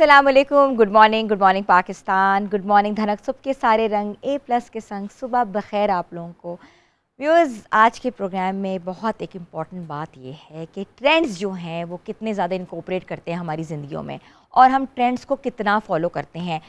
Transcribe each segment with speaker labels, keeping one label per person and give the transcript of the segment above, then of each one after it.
Speaker 1: अस्सलाम वालेकुम, good morning Pakistan, good morning धनक सुबह के सारे रंग A+ के संग सुबह बखैर आप लोगों को। व्यूअर्स, आज के प्रोग्राम में बहुत एक इम्पॉर्टेंट बात ये है कि ट्रेंड्स जो हैं वो कितने ज़्यादा इनकॉर्पोरेट करते हैं हमारी ज़िंदगियों में और हम ट्रेंड्स को कितना फॉलो करते हैं।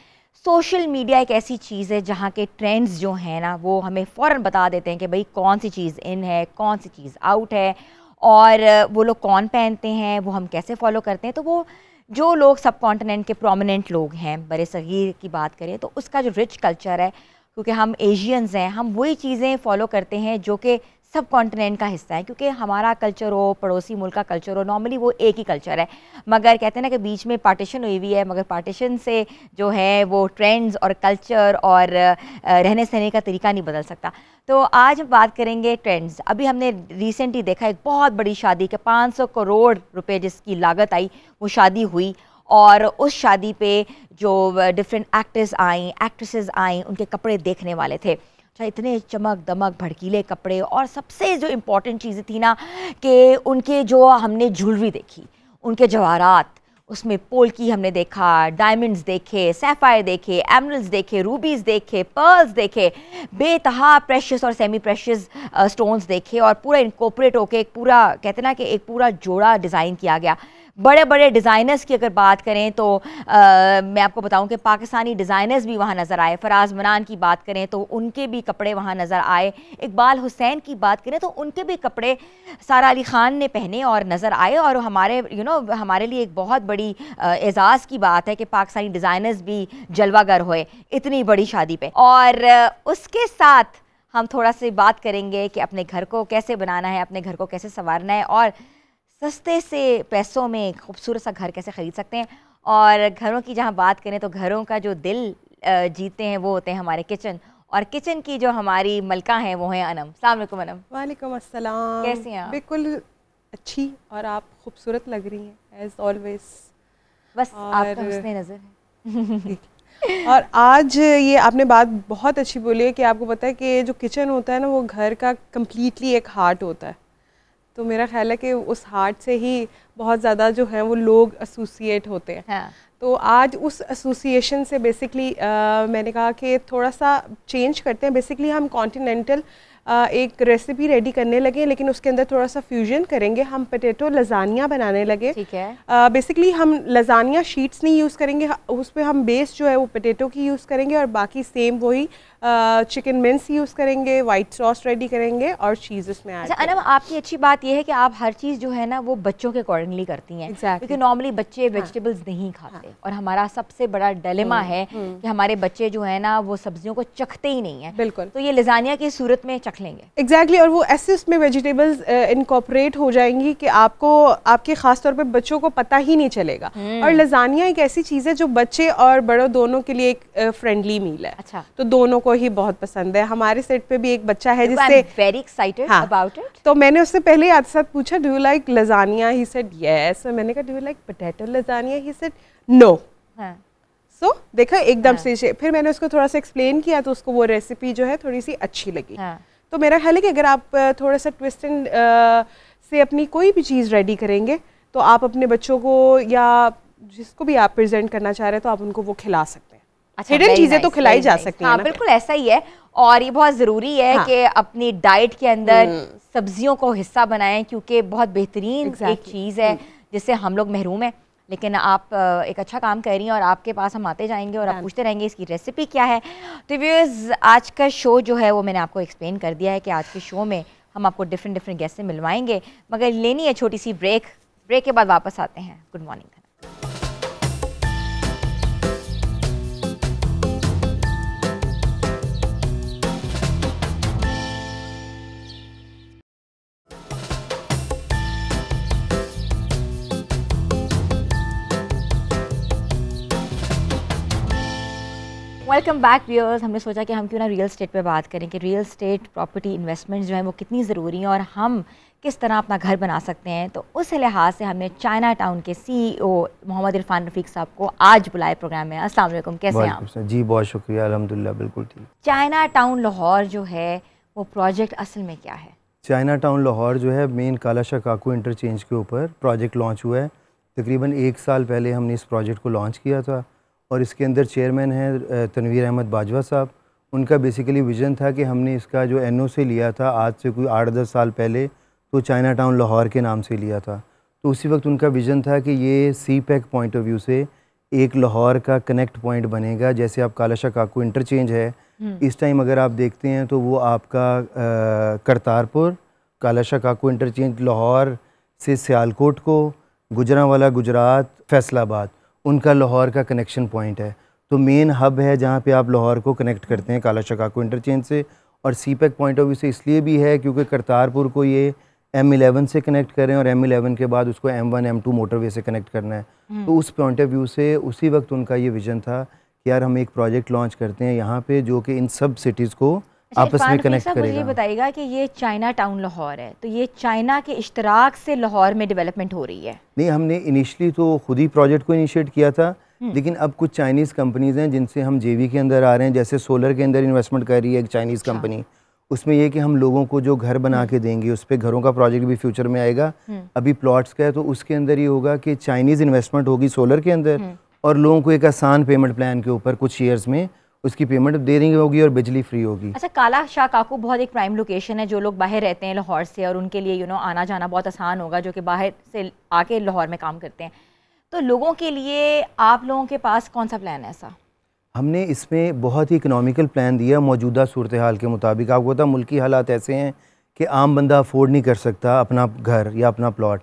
Speaker 1: सोशल मीडिया एक ऐसी चीज़ है जहाँ के ट्रेंड्स जो हैं ना वो हमें फ़ौरन बता देते हैं कि भाई कौन सी चीज़ इन है, कौन सी चीज़ आउट है और वो लोग कौन पहनते हैं, वो हम कैसे फॉलो करते हैं। तो वो जो लोग सब कॉन्टिनेंट के प्रोमिनेंट लोग हैं, बड़े सगीर की बात करें तो उसका जो रिच कल्चर है, क्योंकि हम एशियंस हैं, हम वही चीज़ें फॉलो करते हैं जो कि सब कॉन्टिनेंट का हिस्सा है। क्योंकि हमारा कल्चर हो, पड़ोसी मुल्क का कल्चर हो, नॉर्मली वो एक ही कल्चर है। मगर कहते हैं ना कि बीच में पार्टीशन हुई हुई है, मगर पार्टीशन से जो है वो ट्रेंड्स और कल्चर और रहने सहने का तरीका नहीं बदल सकता। तो आज हम बात करेंगे ट्रेंड्स। अभी हमने रिसेंटली देखा एक बहुत बड़ी शादी के 500 करोड़ रुपए जिसकी लागत आई, वो शादी हुई और उस शादी पे जो डिफरेंट एक्टर्स आई, एक्ट्रेसेस आई, उनके कपड़े देखने वाले थे। अच्छा, इतने चमक दमक भड़कीले कपड़े और सबसे जो इम्पोर्टेंट चीज़ें थी ना कि उनके जो हमने ज्वेलरी देखी, उनके जवाहरात, उसमें पोल्की हमने देखा, डायमंड्स देखे, सैफायर देखे, एमरल्ड्स देखे, रूबीज़ देखे, पर्ल्स देखे, बेतहा प्रेशियस और सेमी प्रेशियस स्टोन्स देखे और पूरा इनकॉर्पोरेट होके एक पूरा कहते ना कि एक पूरा जोड़ा डिज़ाइन किया गया। बड़े बड़े डिज़ाइनर्स की अगर बात करें तो मैं आपको बताऊं कि पाकिस्तानी डिज़ाइनर्स भी वहाँ नज़र आए। फराज मनान की बात करें तो उनके भी कपड़े वहाँ नज़र आए। इकबाल हुसैन की बात करें तो उनके भी कपड़े सारा अली ख़ान ने पहने और नज़र आए। और हमारे हमारे लिए एक बहुत बड़ी एजाज़ की बात है कि पाकिस्तानी डिज़ाइनर्स भी जलवागर हुए इतनी बड़ी शादी पे। और उसके साथ हम थोड़ा सी बात करेंगे कि अपने घर को कैसे बनाना है, अपने घर को कैसे संवारना है और सस्ते से पैसों में खूबसूरत सा घर कैसे ख़रीद सकते हैं। और घरों की जहाँ बात करें तो घरों का जो दिल जीतते हैं वो होते हैं हमारे किचन, और किचन की जो हमारी मलका हैं वो हैं अनम। अस्सलाम वालेकुम अनम।
Speaker 2: वालेकुम अस्सलाम।
Speaker 1: कैसी हैं आप?
Speaker 2: बिल्कुल अच्छी, और आप खूबसूरत लग रही हैं एज ऑलवेज।
Speaker 1: बस आपका हुस्न नज़र है।
Speaker 2: और आज ये आपने बात बहुत अच्छी बोली है कि आपको पता है कि जो किचन होता है ना वो घर का कम्प्लीटली एक हार्ट होता है। तो मेरा ख्याल है कि उस हार्ट से ही बहुत ज़्यादा जो है वो लोग एसोसिएट होते हैं।
Speaker 1: हाँ।
Speaker 2: तो आज उस एसोसिएशन से बेसिकली मैंने कहा कि थोड़ा सा चेंज करते हैं। बेसिकली हम कॉन्टिनेंटल एक रेसिपी रेडी करने लगे, लेकिन उसके अंदर थोड़ा सा फ्यूजन करेंगे। हम पोटैटो लजानिया बनाने लगे।
Speaker 1: ठीक है।
Speaker 2: बेसिकली हम लजानिया शीट्स नहीं यूज़ करेंगे, उस पर हम बेस जो है वो पोटैटो की यूज़ करेंगे और बाकी सेम वही चिकन मिन्स यूज़ करेंगे, वाइट सॉस रेडी करेंगे और चीज़ इसमें ऐड।
Speaker 1: अच्छा अनम, आपकी अच्छी बात यह है कि आप हर चीज़ जो है ना वो बच्चों के अकॉर्डिंगली करती हैं। क्योंकि नॉर्मली बच्चे वेजिटेबल्स नहीं खाते और हमारा सबसे बड़ा डिलेमा है कि हमारे बच्चे जो है ना वो सब्जियों को चखते ही नहीं है।
Speaker 2: बिल्कुल।
Speaker 1: तो ये लजानिया की सूरत में चख लेंगे।
Speaker 2: एग्जैक्टली। और वो ऐसे उसमें वेजिटेबल्स इनकॉर्पोरेट हो जाएंगी कि आपको आपके खास तौर पे बच्चों को पता ही नहीं चलेगा। और लजानिया एक ऐसी चीज़ है जो बच्चे और बड़ों दोनों के लिए एक फ्रेंडली मील है।
Speaker 1: अच्छा। तो
Speaker 2: दोनों को ही बहुत पसंद है। हमारे सेट पे भी एक बच्चा है जिससे
Speaker 1: वेरी एक्साइटेड अबाउट इट।
Speaker 2: तो मैंने उससे पहले आज साथ पूछा do you like lasagna, he said yes. मैंने कहा do you like potato lasagna, he said no. So देखा एकदम से। फिर मैंने उसको थोड़ा सा एक्सप्लेन किया तो उसको वो रेसिपी जो है थोड़ी सी अच्छी लगी। तो मेरा ख्याल है कि अगर आप थोड़ा सा ट्विस्ट एंड से अपनी कोई भी चीज़ रेडी करेंगे तो आप अपने बच्चों को या जिसको भी आप प्रेजेंट करना चाह रहे हैं तो आप उनको वो खिला सकते हैं।
Speaker 1: अच्छा,
Speaker 2: हिडन चीज़ें तो खिलाई जा सकती हैं।
Speaker 1: हाँ बिल्कुल ऐसा ही है। और ये बहुत ज़रूरी है कि अपनी डाइट के अंदर सब्जियों को हिस्सा बनाएं, क्योंकि बहुत बेहतरीन एक चीज़ है जिससे हम लोग महरूम हैं। लेकिन आप एक अच्छा काम कर रही हैं और आपके पास हम आते जाएंगे और आप पूछते रहेंगे इसकी रेसिपी क्या है। तो व्यूअर्स, आज का शो जो है वो मैंने आपको एक्सप्लेन कर दिया है कि आज के शो में हम आपको डिफरेंट गेस्ट से मिलवाएंगे, मगर लेनी है छोटी सी ब्रेक के बाद वापस आते हैं। Good morning. Welcome back viewers. हमने सोचा कि हम क्यों ना रियल स्टेट पे बात करें कि रियल स्टेट प्रॉपर्टी इन्वेस्टमेंट्स जो हैं वो कितनी ज़रूरी हैं और हम किस तरह अपना घर बना सकते हैं। तो उस लिहाज से हमने चाइना टाउन के CEO मोहम्मद इरफान रफ़ीक साहब को आज बुलाए प्रोग्राम में। अस्सलाम वालेकुम, कैसे हैं आप?
Speaker 3: जी बहुत शुक्रिया, अल्हम्दुलिल्लाह बिल्कुल ठीक।
Speaker 1: चाइना टाउन लाहौर जो है वो प्रोजेक्ट असल में क्या है?
Speaker 3: चाइना टाउन लाहौर जो है मेन काला शाह काकू इंटरचेंज के ऊपर प्रोजेक्ट लॉन्च हुआ है तकरीबन 1 साल पहले हमने इस प्रोजेक्ट को लॉन्च किया था और इसके अंदर चेयरमैन हैं तनवीर अहमद बाजवा साहब। उनका बेसिकली विज़न था कि हमने इसका जो NOC लिया था आज से कोई 8-10 साल पहले, तो चाइना टाउन लाहौर के नाम से लिया था। तो उसी वक्त उनका विज़न था कि ये CPEC पॉइंट ऑफ व्यू से एक लाहौर का कनेक्ट पॉइंट बनेगा। जैसे आप कालाशाह काकू इंटरचेंज है, इस टाइम अगर आप देखते हैं तो वो आपका करतारपुर, कालाशाह काकू इंटरचेंज लाहौर से सियालकोट को, गुजरांवाला गुजरात, फैसलाबाद, उनका लाहौर का कनेक्शन पॉइंट है। तो मेन हब है जहाँ पे आप लाहौर को कनेक्ट करते हैं कालाशाह काकू इंटरचेंज से। और CPEC पॉइंट ऑफ व्यू से इसलिए भी है क्योंकि करतारपुर को ये M11 से कनेक्ट करें और M11 के बाद उसको M1 M2 मोटरवे से कनेक्ट करना है। तो उस पॉइंट ऑफ व्यू से उसी वक्त उनका ये विज़न था कि यार हम एक प्रोजेक्ट लॉन्च करते हैं यहाँ पे जो कि इन सब सिटीज़ को आपस में कनेक्ट करेगा।
Speaker 1: मुझे बताइएगा कि ये चाइना टाउन लाहौर है, तो ये चाइना के इश्तराक से लाहौर में डेवलपमेंट हो रही है?
Speaker 3: नहीं, हमने इनिशियली तो खुद ही प्रोजेक्ट को इनिशिएट किया था, लेकिन अब कुछ चाइनीज़ कंपनीज़ हैं जिनसे हम JV के अंदर आ रहे हैं। जैसे सोलर के अंदर इन्वेस्टमेंट कर रही है एक चाइनीज़ कंपनी। उसमें ये कि हम लोगों को जो घर बना के देंगे, उस पर घरों का प्रोजेक्ट भी फ्यूचर में आएगा। अभी प्लॉट्स का है तो उसके अंदर ये होगा कि चाइनीज़ इन्वेस्टमेंट होगी सोलर के अंदर और लोगों को एक आसान पेमेंट प्लान के ऊपर कुछ ईयर्स में उसकी पेमेंट दे देंगे होगी और बिजली फ्री होगी।
Speaker 1: अच्छा, कालाशाह काकू बहुत एक प्राइम लोकेशन है, जो लोग बाहर रहते हैं लाहौर से और उनके लिए आना जाना बहुत आसान होगा, जो कि बाहर से आके लाहौर में काम करते हैं। तो लोगों के लिए आप लोगों के पास कौन सा प्लान है ऐसा?
Speaker 3: हमने इसमें बहुत ही इकोनॉमिकल प्लान दिया मौजूदा सूरत हाल के मुताबिक। आपको पता मुल्की हालात ऐसे हैं कि आम बंदा अफोर्ड नहीं कर सकता अपना घर या अपना प्लॉट।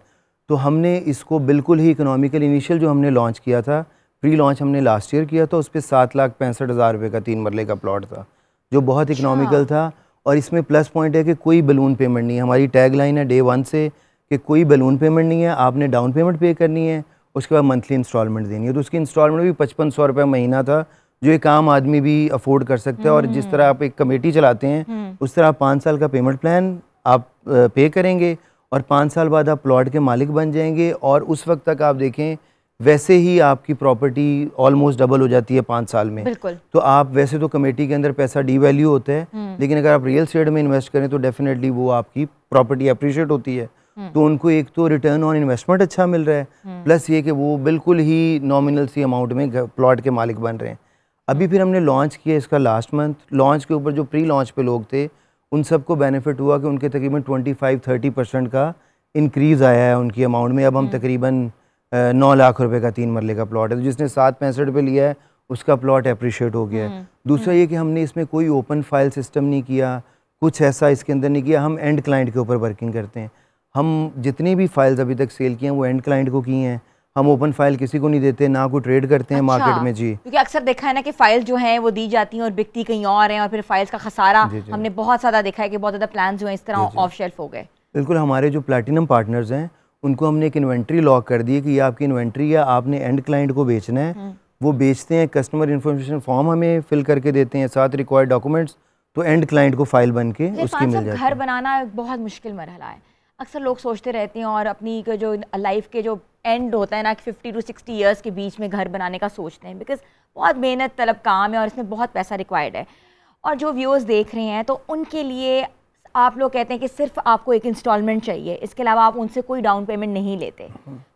Speaker 3: तो हमने इसको बिल्कुल ही इकोनॉमिकल इनिशियल जो हमने लॉन्च किया था, प्री लॉन्च हमने लास्ट ईयर किया था, उस पर 7,65,000 रुपये का 3 मरले का प्लॉट था जो बहुत इकोनॉमिकल था। और इसमें प्लस पॉइंट है कि कोई बलून पेमेंट नहीं है। हमारी टैग लाइन है डे 1 से कि कोई बलून पेमेंट नहीं है, आपने डाउन पेमेंट पे करनी है, उसके बाद मंथली इंस्टॉलमेंट देनी है। तो उसकी इंस्टॉलमेंट भी 5500 रुपये महीना था, जो एक आम आदमी भी अफोर्ड कर सकता है। और जिस तरह आप एक कमेटी चलाते हैं उस तरह आप 5 साल का पेमेंट प्लान आप पे करेंगे और 5 साल बाद आप प्लॉट के मालिक बन जाएंगे। और उस वक्त तक आप देखें वैसे ही आपकी प्रॉपर्टी ऑलमोस्ट डबल हो जाती है 5 साल में।
Speaker 1: बिल्कुल।
Speaker 3: तो आप वैसे तो कमेटी के अंदर पैसा डीवैल्यू होता है, लेकिन अगर आप रियल एस्टेट में इन्वेस्ट करें तो डेफिनेटली वो आपकी प्रॉपर्टी अप्रिशिएट होती है। तो उनको एक तो रिटर्न ऑन इन्वेस्टमेंट अच्छा मिल रहा है, प्लस ये कि वो बिल्कुल ही नॉमिनल सी अमाउंट में प्लॉट के मालिक बन रहे हैं। अभी फिर हमने लॉन्च किया इसका लास्ट मंथ। लॉन्च के ऊपर जो प्री लॉन्च पे लोग थे उन सबको बेनिफिट हुआ कि उनके तकरीबन 25-30% का इंक्रीज़ आया है उनकी अमाउंट में। अब हम तकरीबन 9 लाख रुपए का 3 मरले का प्लॉट है। तो जिसने 765 रुपये लिया है उसका प्लॉट अप्रिशिएट हो गया है। दूसरा ये कि हमने इसमें कोई ओपन फाइल सिस्टम नहीं किया, कुछ ऐसा इसके अंदर नहीं किया। हम एंड क्लाइंट के ऊपर वर्किंग करते हैं। हम जितनी भी फाइल्स अभी तक सेल किए हैं वो एंड क्लाइंट को की हैं। हम ओपन फाइल किसी को नहीं देते, ना कोई ट्रेड करते हैं मार्केट में। जी,
Speaker 1: क्योंकि अक्सर देखा है ना कि फाइल जो हैं वो दी जाती हैं और बिकती कहीं और हैं और फिर फाइल्स का खसारा हमने बहुत ज़्यादा देखा है कि बहुत ज़्यादा प्लान जो हैं इस तरह ऑफ शेल्फ हो गए।
Speaker 3: बिल्कुल। हमारे जो प्लैटिनम पार्टनर्स हैं उनको हमने एक इन्वेंट्री लॉक कर दी है कि ये आपकी इन्वेंट्री है, आपने एंड क्लाइंट को बेचना है। वो बेचते हैं, कस्टमर इन्फॉर्मेशन फॉर्म हमें फिल करके देते हैं, साथ रिक्वायर्ड डॉक्यूमेंट्स, तो एंड क्लाइंट को फाइल बन के उसकी मिल जाती है।
Speaker 1: घर बनाना बहुत मुश्किल मरहला है। अक्सर लोग सोचते रहते हैं और अपनी जो लाइफ के जो एंड होता है ना 50 to 60 ईयर्स के बीच में घर बनाने का सोचते हैं, बिकॉज बहुत मेहनत तलब काम है और इसमें बहुत पैसा रिक्वायर्ड है। और जो व्यूअर्स देख रहे हैं तो उनके लिए आप लोग कहते हैं कि सिर्फ आपको एक इंस्टॉलमेंट चाहिए, इसके अलावा आप उनसे कोई डाउन पेमेंट नहीं लेते।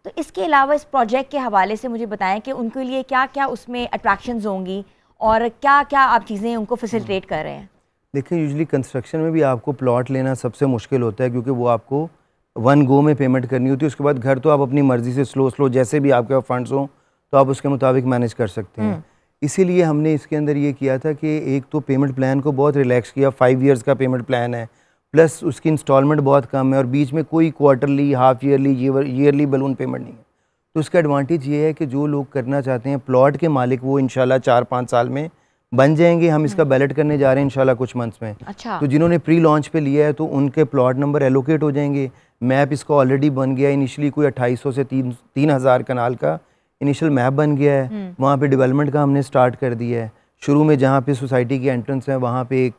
Speaker 1: तो इसके अलावा इस प्रोजेक्ट के हवाले से मुझे बताएं कि उनके लिए क्या क्या उसमें अट्रैक्शंस होंगी और क्या क्या आप चीज़ें उनको फैसिलिटेट कर रहे हैं।
Speaker 3: देखिए, यूजुअली कंस्ट्रक्शन में भी आपको प्लॉट लेना सबसे मुश्किल होता है क्योंकि वो आपको 1 गो में पेमेंट करनी होती है। उसके बाद घर तो आप अपनी मर्ज़ी से स्लो जैसे भी आपके पास फंड्स हों तो आप उसके मुताबिक मैनेज कर सकते हैं। इसीलिए हमने इसके अंदर ये किया था कि एक तो पेमेंट प्लान को बहुत रिलैक्स किया। 5 ईयर्स का पेमेंट प्लान है, प्लस उसकी इंस्टॉलमेंट बहुत कम है और बीच में कोई quarterly, half yearly, yearly balloon payment नहीं है। तो उसका एडवांटेज ये है कि जो लोग करना चाहते हैं प्लॉट के मालिक, वो इंशाल्लाह 4-5 साल में बन जाएंगे। हम इसका बैलेट करने जा रहे हैं इंशाल्लाह कुछ मंथ्स में।
Speaker 1: अच्छा।
Speaker 3: तो जिन्होंने प्री लॉन्च पे लिया है तो उनके प्लॉट नंबर एलोकेट हो जाएंगे। मैप इसका ऑलरेडी बन गया है। इनिशियली कोई 2800 से 3000 कनाल का इनिशियल मैप बन गया है। वहाँ पे डेवलपमेंट का हमने स्टार्ट कर दिया है। शुरू में जहाँ पे सोसाइटी की एंट्रेंस है वहाँ पे एक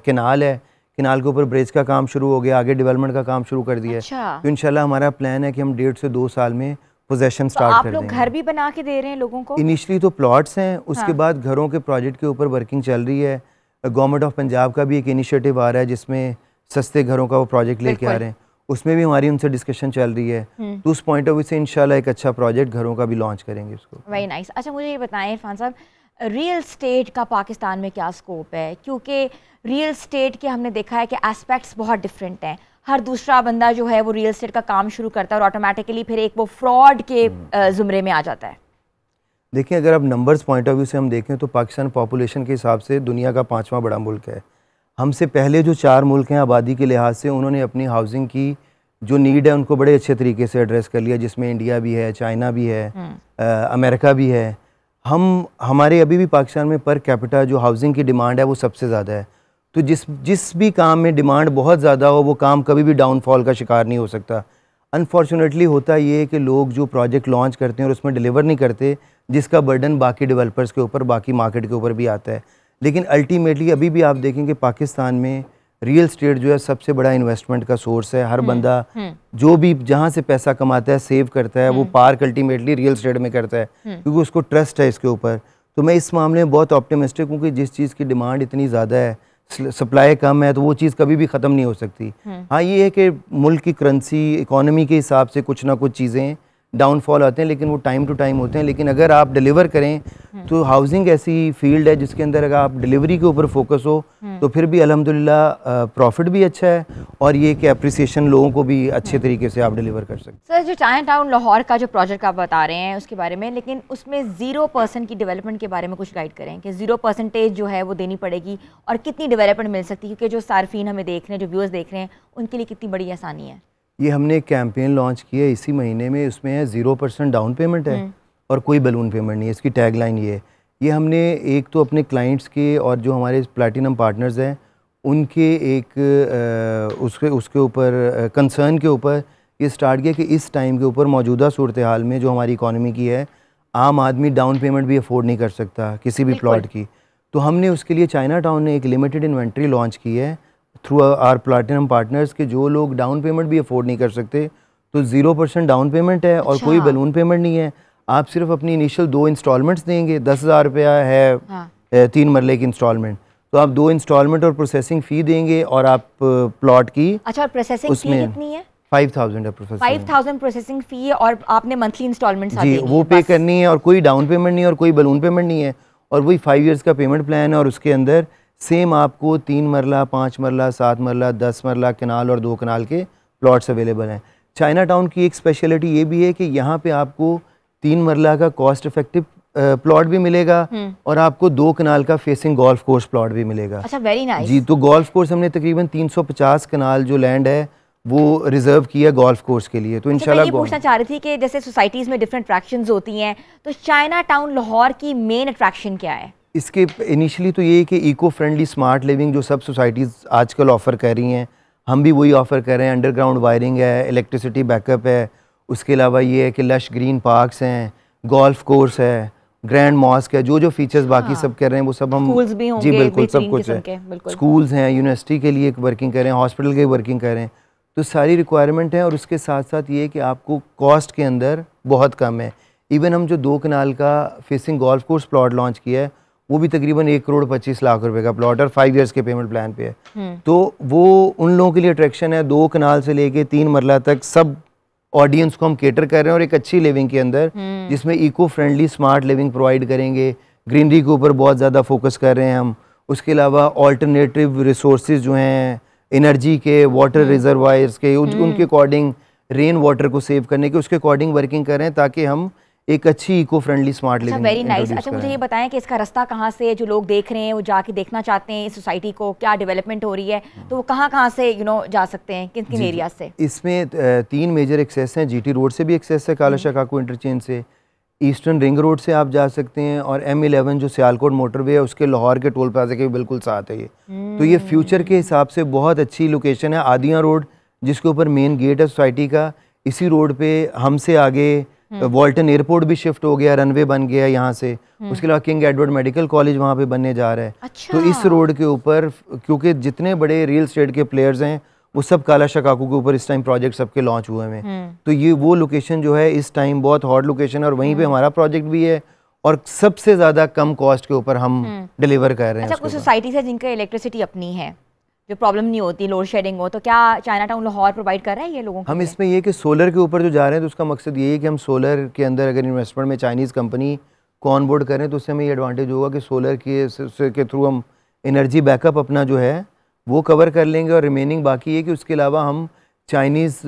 Speaker 3: कैनाल है, कैनाल के ऊपर ब्रिज का काम शुरू हो गया, आगे डेवलपमेंट का काम शुरू कर दिया है।
Speaker 1: अच्छा।
Speaker 3: तो इंशाल्लाह हमारा प्लान है कि हम 1.5 से 2 साल में पोजेशन स्टार्ट कर देंगे।
Speaker 1: आप लोग घर भी बना के दे रहे हैं लोगों को?
Speaker 3: इनिशियली तो प्लॉट्स हैं, उसके बाद घरों के प्रोजेक्ट के ऊपर वर्किंग चल रही है। गवर्नमेंट ऑफ पंजाब का भी एक इनिशिएटिव आ रहा है जिसमें सस्ते घरों का वो प्रोजेक्ट लेके आ रहे हैं। उसमें भी हमारी उनसे डिस्कशन चल रही है। तो उस पॉइंट ऑफ व्यू से इंशाल्लाह एक अच्छा प्रोजेक्ट घरों का भी लॉन्च करेंगे उसको।
Speaker 1: Very nice. अच्छा मुझे ये बताएं इरफान साहब, रियल स्टेट का पाकिस्तान में क्या स्कोप है? क्योंकि रियल स्टेट के हमने देखा है कि एस्पेक्ट्स बहुत डिफरेंट हैं। हर दूसरा बंदा जो है वो रियल स्टेट का काम शुरू करता है और ऑटोमेटिकली फिर एक वो फ्रॉड के ज़ुमरे में आ जाता है।
Speaker 3: देखिए, अगर आप नंबर्स पॉइंट ऑफ व्यू से हम देखें तो पाकिस्तान पॉपुलेशन के हिसाब से दुनिया का 5वां बड़ा मुल्क है। हमसे पहले जो 4 मुल्क हैं आबादी के लिहाज से, उन्होंने अपनी हाउसिंग की जो नीड है उनको बड़े अच्छे तरीके से एड्रेस कर लिया, जिसमें इंडिया भी है, चाइना भी है, अमेरिका भी है। हमारे अभी भी पाकिस्तान में पर कैपिटा जो हाउसिंग की डिमांड है वो सबसे ज़्यादा है। तो जिस भी काम में डिमांड बहुत ज़्यादा हो वो काम कभी भी डाउनफॉल का शिकार नहीं हो सकता। अनफॉर्चुनेटली होता ये है कि लोग जो प्रोजेक्ट लॉन्च करते हैं और उसमें डिलीवर नहीं करते, जिसका बर्डन बाकी डेवलपर्स के ऊपर, बाकी मार्केट के ऊपर भी आता है। लेकिन अल्टीमेटली अभी भी आप देखेंगे पाकिस्तान में रियल स्टेट जो है सबसे बड़ा इन्वेस्टमेंट का सोर्स है। हर बंदा जो भी जहाँ से पैसा कमाता है, सेव करता है, वो पार्क अल्टीमेटली रियल स्टेट में करता है, क्योंकि उसको ट्रस्ट है इसके ऊपर। तो मैं इस मामले में बहुत ऑप्टिमिस्टिक हूँ कि जिस चीज़ की डिमांड इतनी ज़्यादा है, सप्लाई कम है, तो वो चीज़ कभी भी ख़त्म नहीं हो सकती। हाँ, ये है कि मुल्क की करेंसी, इकोनॉमी के हिसाब से कुछ ना कुछ चीज़ें डाउनफॉल आते हैं, लेकिन वो टाइम टू टाइम होते हैं। लेकिन अगर आप डिलीवर करें तो हाउसिंग ऐसी फील्ड है जिसके अंदर अगर आप डिलीवरी के ऊपर फोकस हो तो फिर भी अल्हम्दुलिल्लाह प्रॉफिट भी अच्छा है, और ये कि अप्रिसिएशन लोगों को भी अच्छे तरीके से आप डिलीवर कर सकते हैं।
Speaker 1: सर, जो चाइना टाउन लाहौर का जो प्रोजेक्ट आप बता रहे हैं उसके बारे में, लेकिन उसमें 0% की डेवलपमेंट के बारे में कुछ गाइड करें कि 0% जो है वो देनी पड़ेगी और कितनी डेवलपमेंट मिल सकती है, क्योंकि जो सार्फिन हमें देख रहे हैं, जो व्यूअर्स देख रहे हैं, उनके लिए कितनी बड़ी आसानी है।
Speaker 3: ये हमने एक कैंपेन लॉन्च किया है इसी महीने में, उसमें है 0% डाउन पेमेंट है और कोई बलून पेमेंट नहीं है। इसकी टैगलाइन ये हमने एक तो अपने क्लाइंट्स के और जो हमारे प्लैटिनम पार्टनर्स हैं उनके एक उसके ऊपर कंसर्न के ऊपर ये स्टार्ट किया कि इस टाइम के ऊपर मौजूदा सूरत हाल में जो हमारी इकॉनमी की है, आम आदमी डाउन पेमेंट भी अफोर्ड नहीं कर सकता किसी भी प्लॉट की। तो हमने उसके लिए चाइना टाउन ने एक लिमिटेड इन्वेंट्री लॉन्च की है थ्रू आर प्लैटिनम पार्टनर्स के जो लोग डाउन पेमेंट भी अफोर्ड नहीं कर सकते, तो 0% डाउन पेमेंट है और कोई बलून पेमेंट नहीं है। आप सिर्फ अपनी इनिशियल 2 इंस्टॉलमेंट्स देंगे, 10,000 रुपया है 3 मरले की इंस्टॉलमेंट, तो आप 2 इंस्टॉलमेंट और प्रोसेसिंग फ़ी देंगे और आप प्लॉट की
Speaker 1: प्रोसेसिंग फ़ी कितनी है?
Speaker 3: 5,000 है प्रोसेसिंग
Speaker 1: 5,000 प्रोसेसिंग फ़ी है और आपने मंथली इंस्टॉलमेंट्स
Speaker 3: जी वो पे करनी है, और कोई डाउन पेमेंट नहीं है और कोई बलून पेमेंट नहीं है, और वही 5 ईयर्स का पेमेंट प्लान है। और उसके अंदर सेम आपको 3 मरला, 5 मरला, 7 मरला, 10 मरला, कनाल और 2 कनाल के प्लॉट्स अवेलेबल हैं। चाइना टाउन की एक स्पेशलिटी ये भी है कि यहाँ पे आपको 3 मरला का कॉस्ट इफेक्टिव प्लॉट भी मिलेगा और आपको 2 कनाल का फेसिंग गोल्फ कोर्स प्लॉट भी मिलेगा।
Speaker 1: अच्छा, वेरी नाइस।
Speaker 3: जी, तो गोल्फ कोर्स हमने तकरीबन 350 कनाल जो लैंड है वो रिजर्व किया गोल्फ कोर्स के लिए। तो इंशाल्लाह
Speaker 1: मैं ये पूछना चाह रही थी कि जैसे सोसाइटीज़ में डिफरेंट अट्रैक्शंस होती हैं, तो चाइना टाउन लाहौर की मेन अट्रैक्शन क्या है?
Speaker 3: इसके इनिशियली तो ये है कि इको फ्रेंडली स्मार्ट लिविंग जो सब सोसाइटीज़ आजकल ऑफ़र कर रही हैं, हम भी वही ऑफ़र कर रहे हैं। अंडरग्राउंड वायरिंग है, इलेक्ट्रिसिटी बैकअप है, उसके अलावा ये है कि लश ग्रीन पार्क्स हैं, गोल्फ कोर्स है, ग्रैंड मॉस्क है, जो फीचर्स बाकी सब कर रहे हैं वो सब हम
Speaker 1: स्कूल्स भी होंगे,
Speaker 3: जी बिल्कुल सब कुछ है। स्कूल्स हैं, यूनिवर्सिटी के लिए वर्किंग कर रहे हैं, हॉस्पिटल के वर्किंग कर रहे हैं, तो सारी रिक्वायरमेंट है। और उसके साथ साथ ये है कि आपको कॉस्ट के अंदर बहुत कम है। इवन हम जो 2 कनाल का facing golf course plot launch किया है वो भी तकरीबन 1,25,00,000 रुपए का प्लॉट और 5 इयर्स के पेमेंट प्लान पे है। तो वो उन लोगों के लिए अट्रैक्शन है, 2 कनाल से लेके 3 मरला तक सब ऑडियंस को हम केटर कर रहे हैं, और एक अच्छी लिविंग के अंदर जिसमें eco friendly smart living provide करेंगे। ग्रीनरी के ऊपर बहुत ज़्यादा फोकस कर रहे हैं हम। उसके अलावा ऑल्टरनेटिव रिसोर्सेज जो हैं एनर्जी के, वाटर रिजर्वायर्स के, उनके अकॉर्डिंग रेन वाटर को सेव करने के, उसके अकॉर्डिंग वर्किंग कर रहे हैं ताकि हम एक अच्छी eco friendly smart living.
Speaker 1: Very nice. अच्छा, मुझे ये बताएं कि इसका रास्ता कहाँ से, जो लोग देख रहे हैं वो जाके देखना चाहते हैं इस सोसाइटी को, क्या डेवलपमेंट हो रही है, तो वो कहाँ से जा सकते हैं, किन किन एरिया से? इसमें
Speaker 3: 3 मेजर एक्सेस हैं। GT रोड से भी एक्सेस है, काला शकाको इंटरचेंज से, ईस्टर्न रिंग रोड से आप जा सकते हैं, और M11 जो सियालकोट मोटरवे है उसके लाहौर के टोल प्लाजा के बिल्कुल साथ है ये। तो ये फ्यूचर के हिसाब से बहुत अच्छी लोकेशन है। आदिया रोड जिसके ऊपर मेन गेट है सोसाइटी का, इसी रोड पे हमसे आगे वॉल्टन एयरपोर्ट भी शिफ्ट हो गया, रनवे बन गया यहाँ से। उसके अलावा किंग एडवर्ड मेडिकल कॉलेज वहाँ पे बनने जा रहा है।
Speaker 1: अच्छा।
Speaker 3: तो इस रोड के ऊपर क्योंकि जितने बड़े रियल एस्टेट के प्लेयर्स हैं वो सब काला शकाको के ऊपर इस टाइम प्रोजेक्ट सबके लॉन्च हुए हैं। तो ये वो लोकेशन जो है इस टाइम बहुत हॉट लोकेशन है, और वहीं पे हमारा प्रोजेक्ट भी है, और सबसे ज़्यादा कम कॉस्ट के ऊपर हम डिलीवर कर रहे हैं।
Speaker 1: अच्छा, कुछ सोसाइटीज है जिनका इलेक्ट्रिसिटी अपनी है, जो प्रॉब्लम नहीं होती, लोड शेडिंग हो, तो क्या चाइना टाउन लाहौर प्रोवाइड कर रहा है ये लोगों को?
Speaker 3: हम इसमें ये कि सोलर के ऊपर जो जा रहे हैं तो उसका मकसद ये है कि हम सोलर के अंदर अगर इन्वेस्टमेंट में चाइनीज़ कंपनी को ऑन बोर्ड करें तो उससे हमें ये एडवांटेज होगा कि सोलर के थ्रू हम एनर्जी बैकअप अपना जो है वो कवर कर लेंगे, और रिमेनिंग बाकी है कि उसके अलावा हम चाइनीज़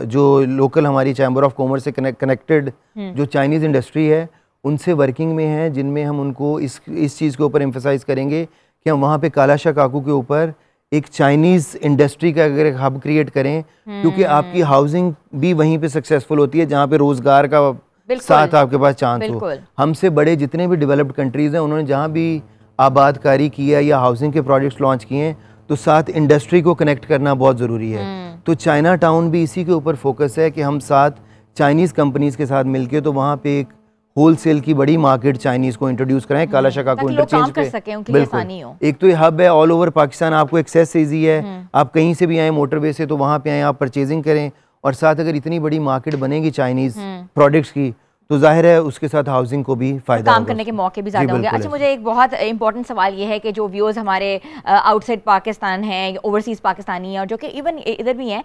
Speaker 3: जो लोकल हमारी चैम्बर ऑफ कॉमर्स से कनेक्टेड जो चाइनीज़ इंडस्ट्री है उनसे वर्किंग में है, जिनमें हम उनको इस चीज़ के ऊपर एम्फसाइज़ करेंगे कि हम वहाँ पे कालाशाह काकू के ऊपर एक चाइनीज़ इंडस्ट्री का अगर एक हब क्रिएट करें, क्योंकि आपकी हाउसिंग भी वहीं पे सक्सेसफुल होती है जहाँ पे रोज़गार का साथ आपके पास चांस हो। हमसे बड़े जितने भी डेवलप्ड कंट्रीज़ हैं उन्होंने जहाँ भी आबादकारी की है या हाउसिंग के प्रोजेक्ट्स लॉन्च किए हैं तो साथ इंडस्ट्री को कनेक्ट करना बहुत ज़रूरी है। तो चाइना टाउन भी इसी के ऊपर फोकस है कि हम साथ चाइनीज़ कंपनीज़ के साथ मिलके तो वहाँ पे एक होलसेल की बड़ी मार्केट चाइनीज़ को इंट्रोड्यूस कराएं कालाशाह काकू इंटरचेंज पे। बिल्कुल, एक तो ये हब है ऑल ओवर पाकिस्तान, आपको एक्सेस ईजी है, आप कहीं से भी आए मोटरवे से तो वहाँ पे आए आप परचेजिंग करें, और साथ अगर इतनी बड़ी मार्केट बनेगी चाइनीज़ प्रोडक्ट्स की तो जाहिर है उसके साथ हाउसिंग को भी फायदा,
Speaker 1: काम करने के मौके भी ज़्यादा होंगे। अच्छा, मुझे एक बहुत इंपॉर्टेंट सवाल ये है कि जो व्यूअर्स हमारे आउटसाइड पाकिस्तान हैं, ओवरसीज़ पाकिस्तानी हैं और जो कि इवन इधर भी हैं,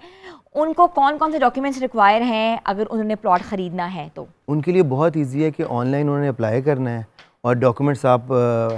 Speaker 1: उनको कौन कौन से डॉक्यूमेंट्स रिक्वायर हैं अगर उन्होंने प्लॉट ख़रीदना है? तो उनके लिए बहुत ईजी है कि ऑनलाइन उन्होंने अप्लाई करना है और डॉक्यूमेंट्स आप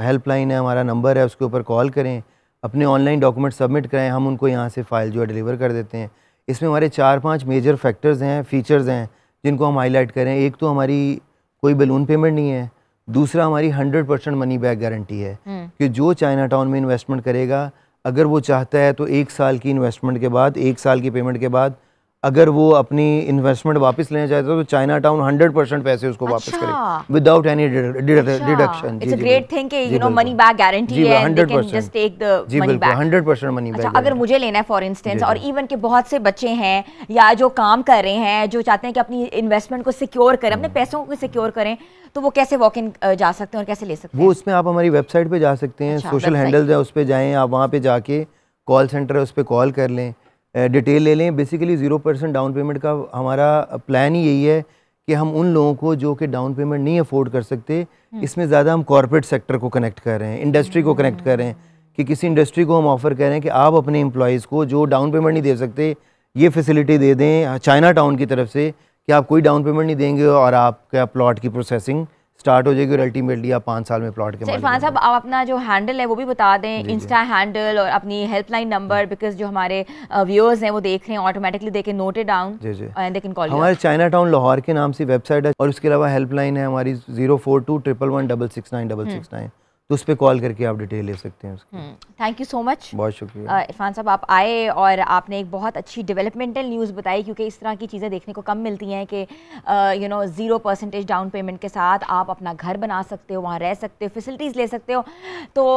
Speaker 1: हेल्पलाइन है, हमारा नंबर है, उसके ऊपर कॉल करें, अपने ऑनलाइन डॉक्यूमेंट सबमिट कराएं, हम उनको यहाँ से फ़ाइल जो है डिलीवर कर देते हैं। इसमें हमारे 4-5 मेजर फैक्टर्स हैं, फीचर्स हैं जिनको हम हाईलाइट करें। एक तो हमारी कोई बैलून पेमेंट नहीं है, दूसरा हमारी 100% मनी बैक गारंटी है कि जो चाइना टाउन में इन्वेस्टमेंट करेगा अगर वो चाहता है तो 1 साल की इन्वेस्टमेंट के बाद, 1 साल की पेमेंट के बाद अगर वो अपनी इन्वेस्टमेंट वापस लेना चाहता है तो चाइना टाउन 100% पैसे उसको वापस करेगा without any deduction. It's a great thing कि you know money back guarantee है, they can just take the money back.
Speaker 3: 100% money back.
Speaker 1: अगर मुझे लेना है फॉर इंस्टेंस, और इवन के बहुत से बच्चे हैं या जो काम कर रहे हैं जो चाहते हैं कि अपनी इन्वेस्टमेंट को सिक्योर करें, अपने पैसों को सिक्योर करें, तो वो कैसे वॉक इन जा सकते हैं और कैसे ले सकते हैं?
Speaker 3: वो उसमें आप हमारी वेबसाइट पे जा सकते हैं, सोशल हैंडल्स है उस पर जाएँ, आप वहाँ पे जाके कॉल सेंटर है उस पर कॉल कर लें, डिटेल ले लें। बेसिकली 0% डाउन पेमेंट का हमारा प्लान ही यही है कि हम उन लोगों को जो कि डाउन पेमेंट नहीं अफोर्ड कर सकते, इसमें ज़्यादा हम कॉर्पोरेट सेक्टर को कनेक्ट कर रहे हैं, इंडस्ट्री को कनेक्ट कर रहे हैं कि किसी इंडस्ट्री को हम ऑफ़र कर रहे हैं कि आप अपने एम्प्लॉयज़ को जो डाउन पेमेंट नहीं दे सकते ये फैसिलिटी दे दें चाइना टाउन की तरफ से कि आप कोई डाउन पेमेंट नहीं देंगे और आपका प्लॉट की प्रोसेसिंग स्टार्ट हो जाएगी और अल्टीमेटली आप 5 साल में प्लॉट के मालिक।
Speaker 1: इरफान साहब, आप अपना जो हैंडल है वो भी बता दें, इंस्टा हैंडल और अपनी हेल्पलाइन नंबर, बिकॉज जो हमारे व्यूअर्स हैं वो देख रहे हैं, automatically they can note it down and they can call you.
Speaker 3: हमारे चाइना टाउन लाहौर के नाम से वेबसाइट है और उसके अलावा हेल्पलाइन है हमारी 042111669669, तो उस पर कॉल करके आप डिटेल ले सकते हैं उसकी।
Speaker 1: थैंक यू सो मच,
Speaker 3: बहुत शुक्रिया
Speaker 1: इरफान साहब, आप आए और आपने एक बहुत अच्छी डेवलपमेंटल न्यूज़ बताई, क्योंकि इस तरह की चीज़ें देखने को कम मिलती हैं कि 0% डाउन पेमेंट के साथ आप अपना घर बना सकते हो, वहाँ रह सकते हो, फैसिलिटीज़ ले सकते हो। तो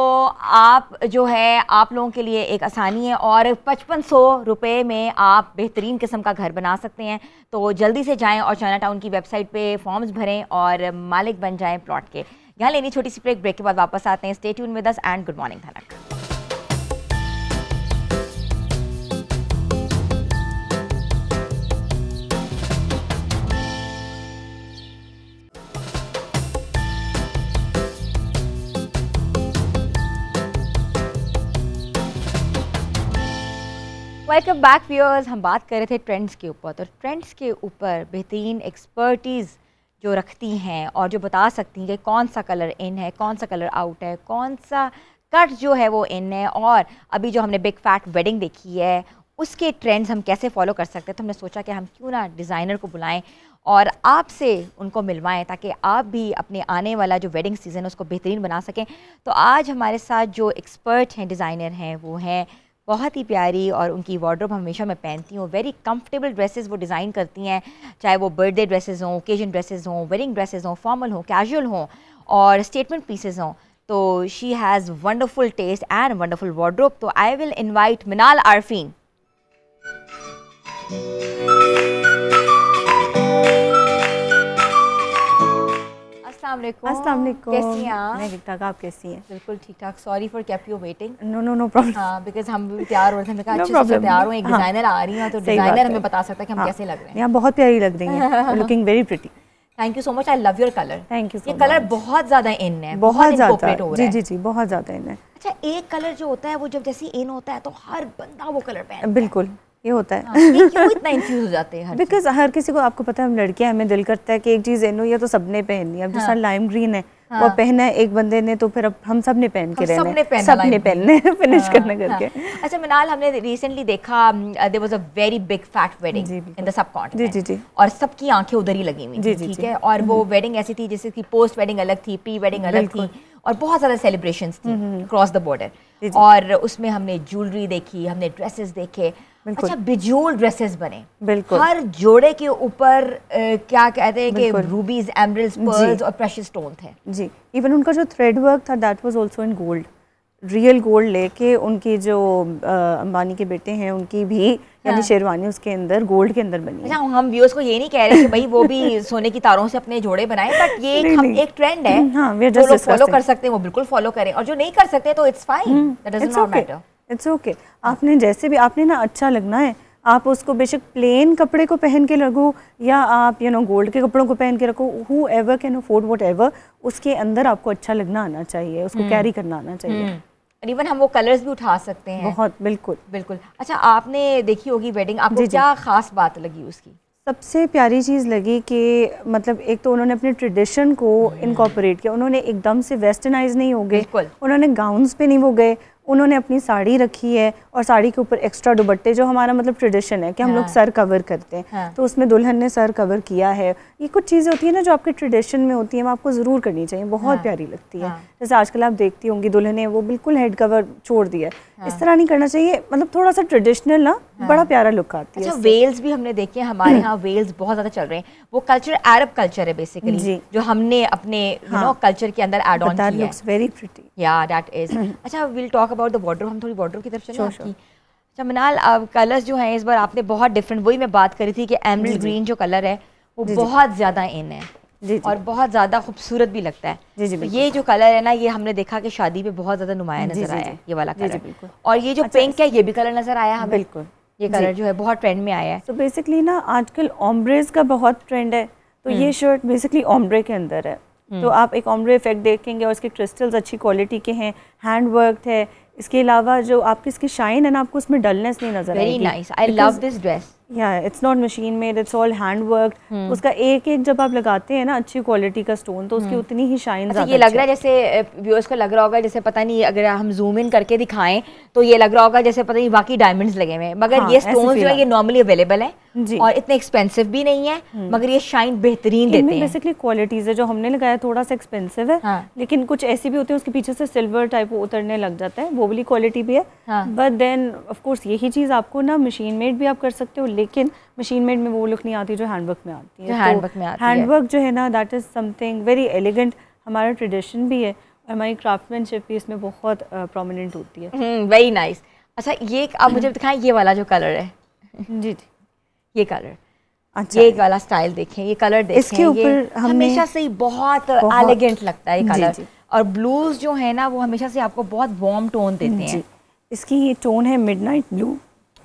Speaker 1: आप जो है आप लोगों के लिए एक आसानी है और 5500 रुपये में आप बेहतरीन किस्म का घर बना सकते हैं। तो जल्दी से जाएँ और चाइना टाउन की वेबसाइट पर फॉर्म्स भरें और मालिक बन जाएँ प्लॉट के। यहाँ लेनी छोटी सी ब्रेक के बाद वापस आते हैं। Stay tune with us and good morning Dhanak. Welcome back viewers. हम बात कर रहे थे ट्रेंड्स के ऊपर, तो ट्रेंड्स के ऊपर बेहतरीन एक्सपर्टीज़ जो रखती हैं और जो बता सकती हैं कि कौन सा कलर इन है, कौन सा कलर आउट है, कौन सा कट जो है वो इन है, और अभी जो हमने बिग फैट वेडिंग देखी है उसके ट्रेंड्स हम कैसे फॉलो कर सकते हैं। तो हमने सोचा कि हम क्यों ना डिज़ाइनर को बुलाएं और आपसे उनको मिलवाएं ताकि आप भी अपने आने वाला जो वेडिंग सीज़न है उसको बेहतरीन बना सकें। तो आज हमारे साथ जो एक्सपर्ट हैं, डिज़ाइनर हैं, वो हैं बहुत ही प्यारी, और उनकी वार्डरोब हमेशा मैं पहनती हूँ। वेरी कंफर्टेबल ड्रेसेस वो डिज़ाइन करती हैं, चाहे वो बर्थडे ड्रेसेस हों, ओकेजन ड्रेसेस हों, वेडिंग ड्रेसेस हों, फॉर्मल हों, कैजुअल हों और स्टेटमेंट पीसेस हों। तो she has wonderful taste and wonderful wardrobe. तो I will invite Minal Arfeen.
Speaker 4: अस्सलाम वालेकुम।
Speaker 1: कैसी हैं आप?
Speaker 4: मैं ठीक ठाक, आप कैसी हैं?
Speaker 1: बिल्कुल ठीक ठाक। Sorry for kept you waiting.
Speaker 4: No problem.
Speaker 1: हाँ, बिकॉज हम भी तैयार हो रहे थे, हमने कहा अच्छे से तैयार हो, एक डिजाइनर आ रही हैं तो डिजाइनर हमें बता सकता है कि हम कैसे लग रहे हैं।
Speaker 4: यहाँ बहुत प्यारी लग रही हैं, looking very pretty.
Speaker 1: Thank you so much, I love your colour.
Speaker 2: Thank you so
Speaker 1: much. ये कलर बहुत ज्यादा इन है,
Speaker 2: बहुत ज्यादा। जी जी जी, बहुत ज्यादा इन है।
Speaker 1: अच्छा, एक कलर जो होता है वो जब जैसे इन होता है तो हर बंदा वो कलर पहनता है।
Speaker 2: बिल्कुल, ये होता है।
Speaker 1: ये क्यों इतना इन्फ्यूज हो जाते हैं?
Speaker 2: बिकॉज हर किसी को, आपको पता है हम लड़कियां, हमें दिल करता है कि एक चीज़ इन हो या तो सबने पहननी है। अब जैसा लाइम ग्रीन है वो पहना है एक बंदे ने, तो फिर अब हम सब ने पहन के रहना है, सबने पहनने फिनिश करने करके।
Speaker 1: अच्छा मिनाल, हमने रिसेंटली देखा there was a very big fat wedding in the subcontinent.
Speaker 2: जी जी।
Speaker 1: और सबकी आंखें उधर ही लगी हुई थी, ठीक है। और वो वेडिंग ऐसी थी जैसे कि पोस्ट वेडिंग अलग थी, प्री वेडिंग अलग थी, और बहुत ज़्यादा सेलिब्रेशंस थी क्रॉस द बॉर्डर। और उसमें हमने ज्वेलरी देखी, हमने ड्रेसेस देखे। अच्छा, बिजूल ड्रेसेस बने, बिल्कुल। हर जोड़े के ऊपर क्या कहते हैं कि रूबीज, एमरल्ड्स, पर्ल्स और प्रेशियस स्टोन थे।
Speaker 2: जी, इवन उनका जो थ्रेड वर्क था that was also in gold, real gold लेके उनकी जो अंबानी के बेटे हैं उनकी भी यानी शेरवानी उसके अंदर गोल्ड के अंदर बनी है।
Speaker 1: अच्छा, हम व्यूअर्स को ये नहीं कह रहे कि भाई वो भी सोने की तारों से अपने जोड़े बनाए, बट ये एक ट्रेंड है।
Speaker 2: हाँ,
Speaker 1: जो लोग फॉलो कर सकते हैं वो बिल्कुल फॉलो करें, और जो नहीं कर सकते तो it's fine, that doesn't not matter.
Speaker 2: It's okay. आपने जैसे भी, आपने ना अच्छा लगना है, आप उसको बेशक प्लेन कपड़े को पहन के रखो या आप गोल्ड के कपड़ों को पहन के रखो, who ever can afford what ever, उसके अंदर आपको अच्छा लगना आना चाहिए, उसको कैरी करना आना चाहिए।
Speaker 1: इवन हम वो कलर्स भी उठा सकते हैं।
Speaker 2: बहुत, बिल्कुल
Speaker 1: बिल्कुल। अच्छा, आपने देखी होगी वेडिंग, आपको क्या खास बात लगी उसकी?
Speaker 2: सबसे प्यारी चीज़ लगी कि मतलब एक तो उन्होंने अपने ट्रेडिशन को इनकॉर्पोरेट किया, उन्होंने एकदम से वेस्टर्नाइज नहीं हो गए, उन्होंने गाउन्स पे नहीं वो गए, उन्होंने अपनी साड़ी रखी है और साड़ी के ऊपर एक्स्ट्रा दुपट्टे, जो हमारा मतलब ट्रेडिशन है कि हम लोग सर कवर करते हैं, तो उसमें दुल्हन ने सर कवर किया है। ये कुछ चीज़ें होती है ना जो आपके ट्रेडिशन में होती है, वो आपको ज़रूर करनी चाहिए, बहुत प्यारी लगती है। जैसे आजकल आप देखती होंगी दुल्हने वो बिल्कुल हेड कवर छोड़ दिया है, इस तरह नहीं करना चाहिए, मतलब थोड़ा सा ट्रेडिशनल ना, बड़ा प्यारा लुक आती है।
Speaker 1: अच्छा, वेल्स भी हमने देखे हैं, हमारे यहाँ वेल्स बहुत ज़्यादा चल रहे हैं। वो कल्चर अरब कल्चर है बेसिकली, जो हमने अपने कल्चर के अंदर ऐड ऑन किया है।
Speaker 2: लुक्स वेरी प्रिटी,
Speaker 1: या दैट इज। अच्छा, will talk about the wardrobe, हम थोड़ी वार्डरोब की तरफ चलें आपकी। अच्छा मिनाल, अब कलर्स जो हैं इस बार आपने बहुत डिफरेंट, वही मैं बात करी थी कि एमरल्ड ग्रीन जो कलर है वो बहुत ज़्यादा इन है और बहुत ज़्यादा खूबसूरत भी लगता है। तो ये जो कलर है ना, ये हमने देखा कि शादी पे बहुत ज़्यादा नुमाया नजर आया है ये वाला कलर। और ये जो पिंक है ये भी कलर नजर आया हमें।
Speaker 2: बिल्कुल,
Speaker 1: ये कलर जो है बहुत ट्रेंड में आया है।
Speaker 2: तो बेसिकली ना आजकल ऑम्ब्रेज का बहुत ट्रेंड है, तो ये शर्ट बेसिकली ऑम्ब्रे के अंदर है, तो आप एक ऑम्ब्रे इफेक्ट देखेंगे और इसके क्रिस्टल्स अच्छी क्वालिटी के हैं, हैंड वर्क है। इसके अलावा जो आपकी इसकी शाइन है ना, आपको उसमें डलनेस नहीं नजर आएगी।
Speaker 1: Very nice, I love this dress.
Speaker 2: Yeah it's not machine made, it's all hand work. उसका एक एक जब आप लगाते हैं ना अच्छी क्वालिटी का स्टोन, तो उसकी उतनी ही शाइन।
Speaker 1: अच्छा, ये लग रहा है जैसे व्यूअर्स को लग रहा होगा जैसे पता नहीं, अगर हम जूम इन करके दिखाएं तो ये लग रहा होगा जैसे पता नहीं वाकई डायमंड्स लगे हुए हैं, मगर ये स्टोन जो है ये नॉर्मली अवेलेबल है और इतने एक्सपेंसिव भी नहीं है, मगर ये शाइन बेहतरीन देते हैं।
Speaker 2: बेसिकली क्वालिटीज है, जो हमने लगाया थोड़ा सा एक्सपेंसिव है, लेकिन कुछ ऐसी भी होती है उसके पीछे से सिल्वर टाइप उतरने लग जाता है, वो वाली क्वालिटी भी है। बट देन ऑफ कोर्स यही चीज़ आपको ना मशीन मेड भी आप कर सकते हो, लेकिन मशीन मेड में वो लुक नहीं आती जो हैंडवर्क में आती है। हैंडवर्क जो है ना, that is something very elegant, हमारा ट्रेडिशन भी है और हमारी क्राफ्टमैनशिप भी इसमें बहुत प्रोमिनेंट होती है।
Speaker 1: Very nice. अच्छा, ये आप मुझे दिखाएं, ये वाला जो कलर है।
Speaker 2: जी,
Speaker 1: ये कलर, अच्छा, ये वाला स्टाइल देखें, ये कलर देखें,
Speaker 2: इसके ऊपर
Speaker 1: हमेशा से ही बहुत एलिगेंट लगता है ये कलर। और ब्लूज जो है ना वो हमेशा से आपको बहुत वार्म टोन देते हैं।
Speaker 2: इसकी ये टोन है मिडनाइट ब्लू।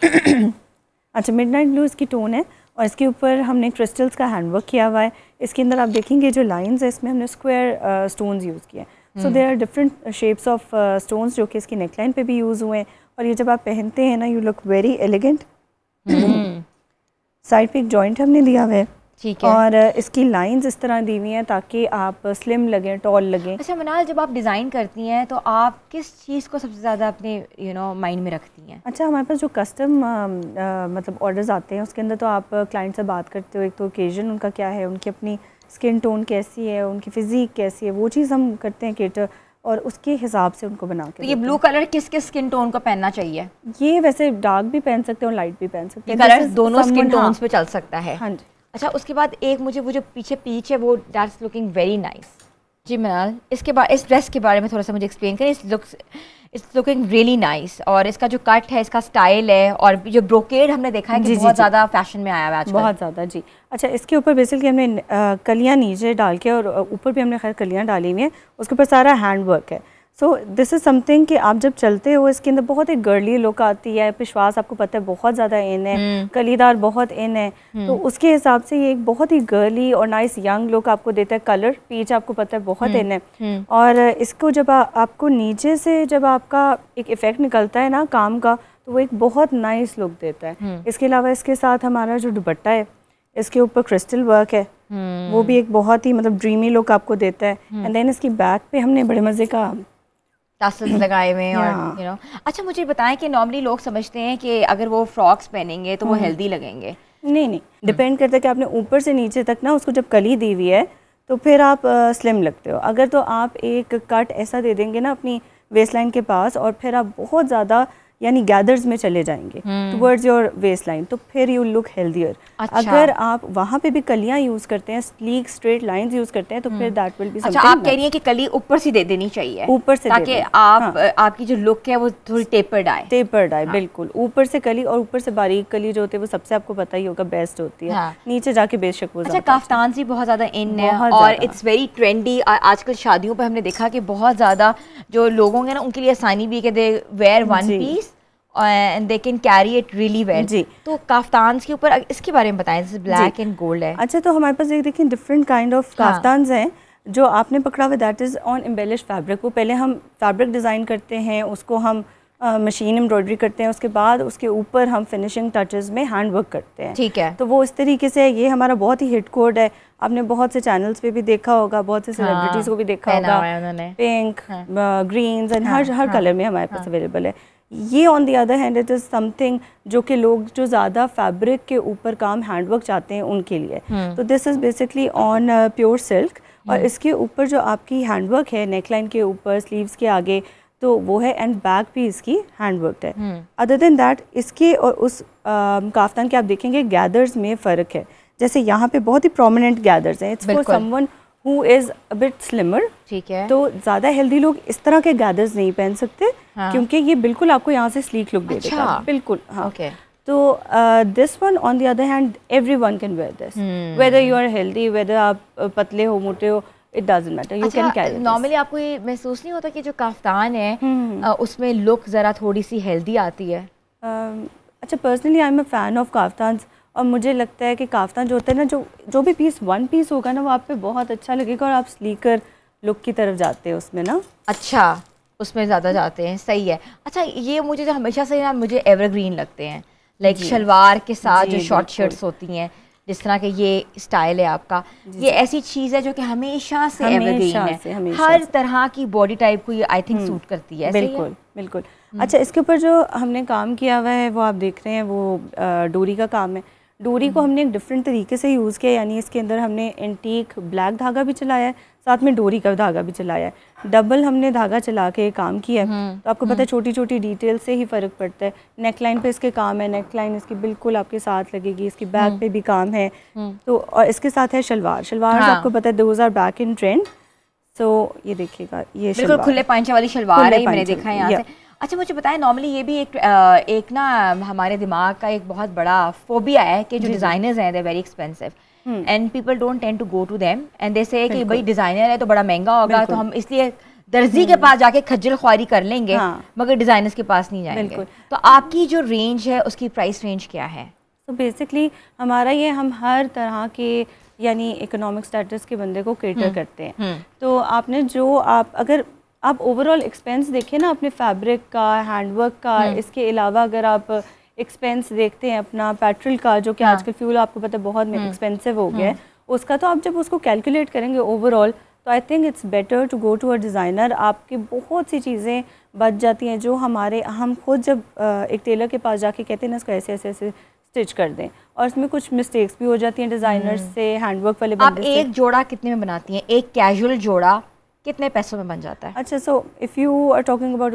Speaker 2: अच्छा, मिडनाइट ब्लू इसकी टोन है और इसके ऊपर हमने क्रिस्टल्स का हैंडवर्क किया हुआ है। इसके अंदर आप देखेंगे जो लाइंस है इसमें हमने स्क्वायर स्टोन्स यूज़ किए हैं। So there are different shapes of stones जो कि इसकी नेकलाइन पे भी यूज़ हुए हैं, और ये जब आप पहनते हैं ना, you look very elegant. Side पे एक जॉइंट हमने दिया हुआ है, ठीक है, और इसकी लाइंस इस तरह दी हुई हैं ताकि आप स्लिम लगें, टॉल लगें।
Speaker 1: अच्छा मिनाल, जब आप डिज़ाइन करती हैं तो आप किस चीज़ को सबसे ज़्यादा अपने माइंड में रखती हैं?
Speaker 2: अच्छा, हमारे पास जो कस्टम मतलब ऑर्डर्स आते हैं उसके अंदर तो आप क्लाइंट से बात करते हो, एक तो ओकेजन उनका क्या है, उनकी अपनी स्किन टोन कैसी है, उनकी फिजिक कैसी है, वो चीज़ हम करते हैं केटर, और उसके हिसाब से उनको बना के।
Speaker 1: तो ये ब्लू कलर किस किस स्किन टोन को पहनना चाहिए?
Speaker 2: ये वैसे डार्क भी पहन सकते हैं और लाइट भी पहन सकते हैं,
Speaker 1: कलर दोनों स्किन टोन्स पे चल सकता है।
Speaker 2: हाँ जी।
Speaker 1: अच्छा, उसके बाद एक मुझे वो जो पीछे पीच है वो दैट्स लुकिंग वेरी नाइस। जी मिनाल, इसके बाद इस ड्रेस के बारे में थोड़ा सा मुझे एक्सप्लेन करें। इट्स लुकिंग रियली नाइस, और इसका जो कट है, इसका स्टाइल है, और जो ब्रोकेड हमने देखा है कि बहुत ज़्यादा फैशन में आया हुआ है आजकल।
Speaker 2: बहुत ज़्यादा जी। अच्छा, इसके ऊपर बेसिकली हमने कलियाँ नीचे डाल के और ऊपर भी हमने खैर कलियाँ डाली हुई हैं, उसके ऊपर सारा हैंड वर्क है।
Speaker 4: सो दिस इज़ समथिंग कि आप जब चलते हो इसके अंदर बहुत एक गर्ली लुक आती है, पिशवास आपको पता है बहुत ज़्यादा इन है, कलीदार बहुत इन है, तो उसके हिसाब से ये एक बहुत ही गर्ली और नाइस यंग लुक आपको देता है। कलर पीच आपको पता है बहुत इन है, और इसको जब आपको नीचे से जब आपका एक इफ़ेक्ट निकलता है ना काम का, तो वो एक बहुत नाइस लुक देता है। इसके अलावा इसके साथ हमारा जो दुपट्टा है इसके ऊपर क्रिस्टल वर्क है, वो भी एक बहुत ही मतलब ड्रीमी लुक आपको देता है। एंड देन इसकी बैक पे हमने बड़े मज़े का
Speaker 1: टसल्स लगाए हुए हैं और यू नो। अच्छा मुझे बताएं कि नॉर्मली लोग समझते हैं कि अगर वो फ्रॉक्स पहनेंगे तो वो हेल्दी लगेंगे।
Speaker 4: नहीं, डिपेंड करता है कि आपने ऊपर से नीचे तक ना उसको जब कली दी हुई है तो फिर आप स्लिम लगते हो। अगर तो आप एक कट ऐसा दे देंगे ना अपनी वेस्ट लाइन के पास और फिर आप बहुत ज़्यादा यानी गैदर्स में चले जाएंगे टुवर्ड्स योर वेस्ट लाइन, तो फिर यू लुक हेल्दियर।
Speaker 1: अच्छा।
Speaker 4: अगर आप वहाँ पे भी कलियाँ यूज़ करते हैं, स्लीक स्ट्रेट लाइंस यूज़ करते हैं, तो फिर दैट विल बी समथिंग।
Speaker 1: अच्छा आप कह रही हैं कि कली ऊपर से दे देनी चाहिए,
Speaker 4: ऊपर से,
Speaker 1: ताकि आप आपकी जो लुक है वो थोड़ी टेपर्ड आए।
Speaker 4: टेपर्ड आए, बिल्कुल। ऊपर से कली, और ऊपर से बारीक कली जो होती है वो सबसे आपको पता ही होगा बेस्ट होती है। नीचे जाके बेशक वो।
Speaker 1: अच्छा काफ्तान भी बहुत ज़्यादा इन है और इट्स वेरी ट्रेंडी। आजकल शादियों पर हमने देखा कि बहुत ज़्यादा जो लोग होंगे ना उनके लिए आसानी भी है कि they wear one piece and they can carry it really well. जी, तो काफ्तान के ऊपर इसके बारे में बताएं, जैसे ब्लैक एंड गोल्ड है।
Speaker 4: अच्छा, तो हमारे पास एक देखिए डिफरेंट काइंड ऑफ काफ्तान हैं जो आपने पकड़ा हुआ, that is on embellish fabric. वो पहले हम फैब्रिक डिज़ाइन करते हैं, उसको हम मशीन एम्ब्रॉयडरी करते हैं, उसके बाद उसके ऊपर हम फिनिशिंग टचेस में हैंड वर्क करते हैं।
Speaker 1: ठीक है,
Speaker 4: तो वो इस तरीके से ये हमारा बहुत ही हिट कोड है। आपने बहुत से चैनल्स पे भी देखा होगा, बहुत से सेलिब्रिटीज़ को भी देखा होगा, पिंक, ग्रीन्स एंड हर कलर में हमारे पास अवेलेबल है। ये on the other hand it is something जो कि लोग जो ज़्यादा फैब्रिक के ऊपर काम हैंडवर्क चाहते हैं उनके लिए। तो this is basically on pure silk, और इसके ऊपर जो आपकी हैंडवर्क है नेकलाइन के ऊपर, स्लीव्स के आगे, तो वो है, एंड बैक भी इसकी हैंडवर्क है। अदर देन दैट इसके और उस काफ्तान के आप देखेंगे गैदर्स में फ़र्क है। जैसे यहाँ पे बहुत ही प्रोमिनेंट गैदर्स हैं, it's for someone who is a bit slimmer.
Speaker 1: ठीक है,
Speaker 4: तो ज़्यादा हेल्दी लोग इस तरह के गैदर्स नहीं पहन सकते, क्योंकि ये बिल्कुल आपको यहाँ से स्लीक लुक दे देता है। बिल्कुल, हाँ। तो this one on the other hand everyone can wear this, whether you are healthy, whether आप पतले हो मोटे हो, it doesn't matter, you can carry.
Speaker 1: Normally आपको ये महसूस नहीं होता कि जो काफ्तान है उसमें लुक ज़रा थोड़ी सी हेल्दी आती है?
Speaker 4: अच्छा, personally I am a fan of kaftan, और मुझे लगता है कि काफ्तान जो होता है ना, जो भी पीस वन पीस होगा ना, वो आप पे बहुत अच्छा लगेगा और आप स्लीकर लुक की तरफ जाते हैं उसमें ना।
Speaker 1: अच्छा, उसमें ज़्यादा जाते हैं, सही है। अच्छा, ये मुझे जो हमेशा से ना मुझे एवरग्रीन लगते हैं, लाइक शलवार के साथ जो शॉर्ट शर्ट्स होती हैं, जिस तरह के ये स्टाइल है आपका, ये ऐसी चीज़ है जो कि हमेशा से एवरग्रीन है, हर तरह की बॉडी टाइप को ये आई थिंक सूट करती है।
Speaker 4: बिल्कुल बिल्कुल। अच्छा, इसके ऊपर जो हमने काम किया हुआ है वो आप देख रहे हैं, वो डोरी का काम है। डोरी को हमने एक डिफरेंट तरीके से यूज़ किया, यानी इसके अंदर हमने एंटीक ब्लैक धागा भी चलाया है, साथ में डोरी का धागा भी चलाया है। डबल हमने धागा चला के काम किया है। तो आपको पता है छोटी छोटी डिटेल से ही फ़र्क पड़ता है। नेकलाइन पे इसके काम है, नेकलाइन इसकी बिल्कुल आपके साथ लगेगी, इसकी बैक पे भी काम है। तो और इसके साथ है शलवार, आपको पता है those are back in trend. So ये देखिएगा, ये
Speaker 1: बिल्कुल खुले पांचे वाली शलवार है, मैंने देखा है यहाँ से। अच्छा, मुझे बताएं, नॉर्मली ये भी एक ना हमारे दिमाग का एक बहुत बड़ा फोबिया है कि जो डिज़ाइनर्स हैं they very expensive and people don't tend to go to them and they say कि भाई डिज़ाइनर है तो बड़ा महंगा होगा, तो हम इसलिए दर्जी के पास जाके खज्जल ख्वारी कर लेंगे, मगर डिज़ाइनर्स के पास नहीं जाएंगे। तो आपकी जो रेंज है उसकी प्राइस रेंज क्या है?
Speaker 4: तो बेसिकली हमारा ये, हम हर तरह के यानी इकोनॉमिक स्टेटस के बंदे को केटर करते हैं। तो आपने जो अगर आप ओवरऑल एक्सपेंस देखें ना अपने फैब्रिक का, हैंडवर्क का, इसके अलावा अगर आप एक्सपेंस देखते हैं अपना पेट्रोल का, जो कि आजकल फ्यूल आपको पता है बहुत एक्सपेंसिव हो गया है, उसका तो आप जब उसको कैलकुलेट करेंगे ओवरऑल, तो I think it's better to go to a designer. आपकी बहुत सी चीज़ें बच जाती हैं जो हम खुद जब एक टेलर के पास जाके कहते हैं ना इसको ऐसे ऐसे ऐसे स्टिच कर दें, और इसमें कुछ मिस्टेक्स भी हो जाती हैं डिज़ाइनर से, हैंडवर्क वाले बंदे से।
Speaker 1: आप एक जोड़ा कितने में बनाती हैं? एक कैजुअल जोड़ा कितने पैसों में बन जाता है?
Speaker 4: अच्छा, so if you are talking about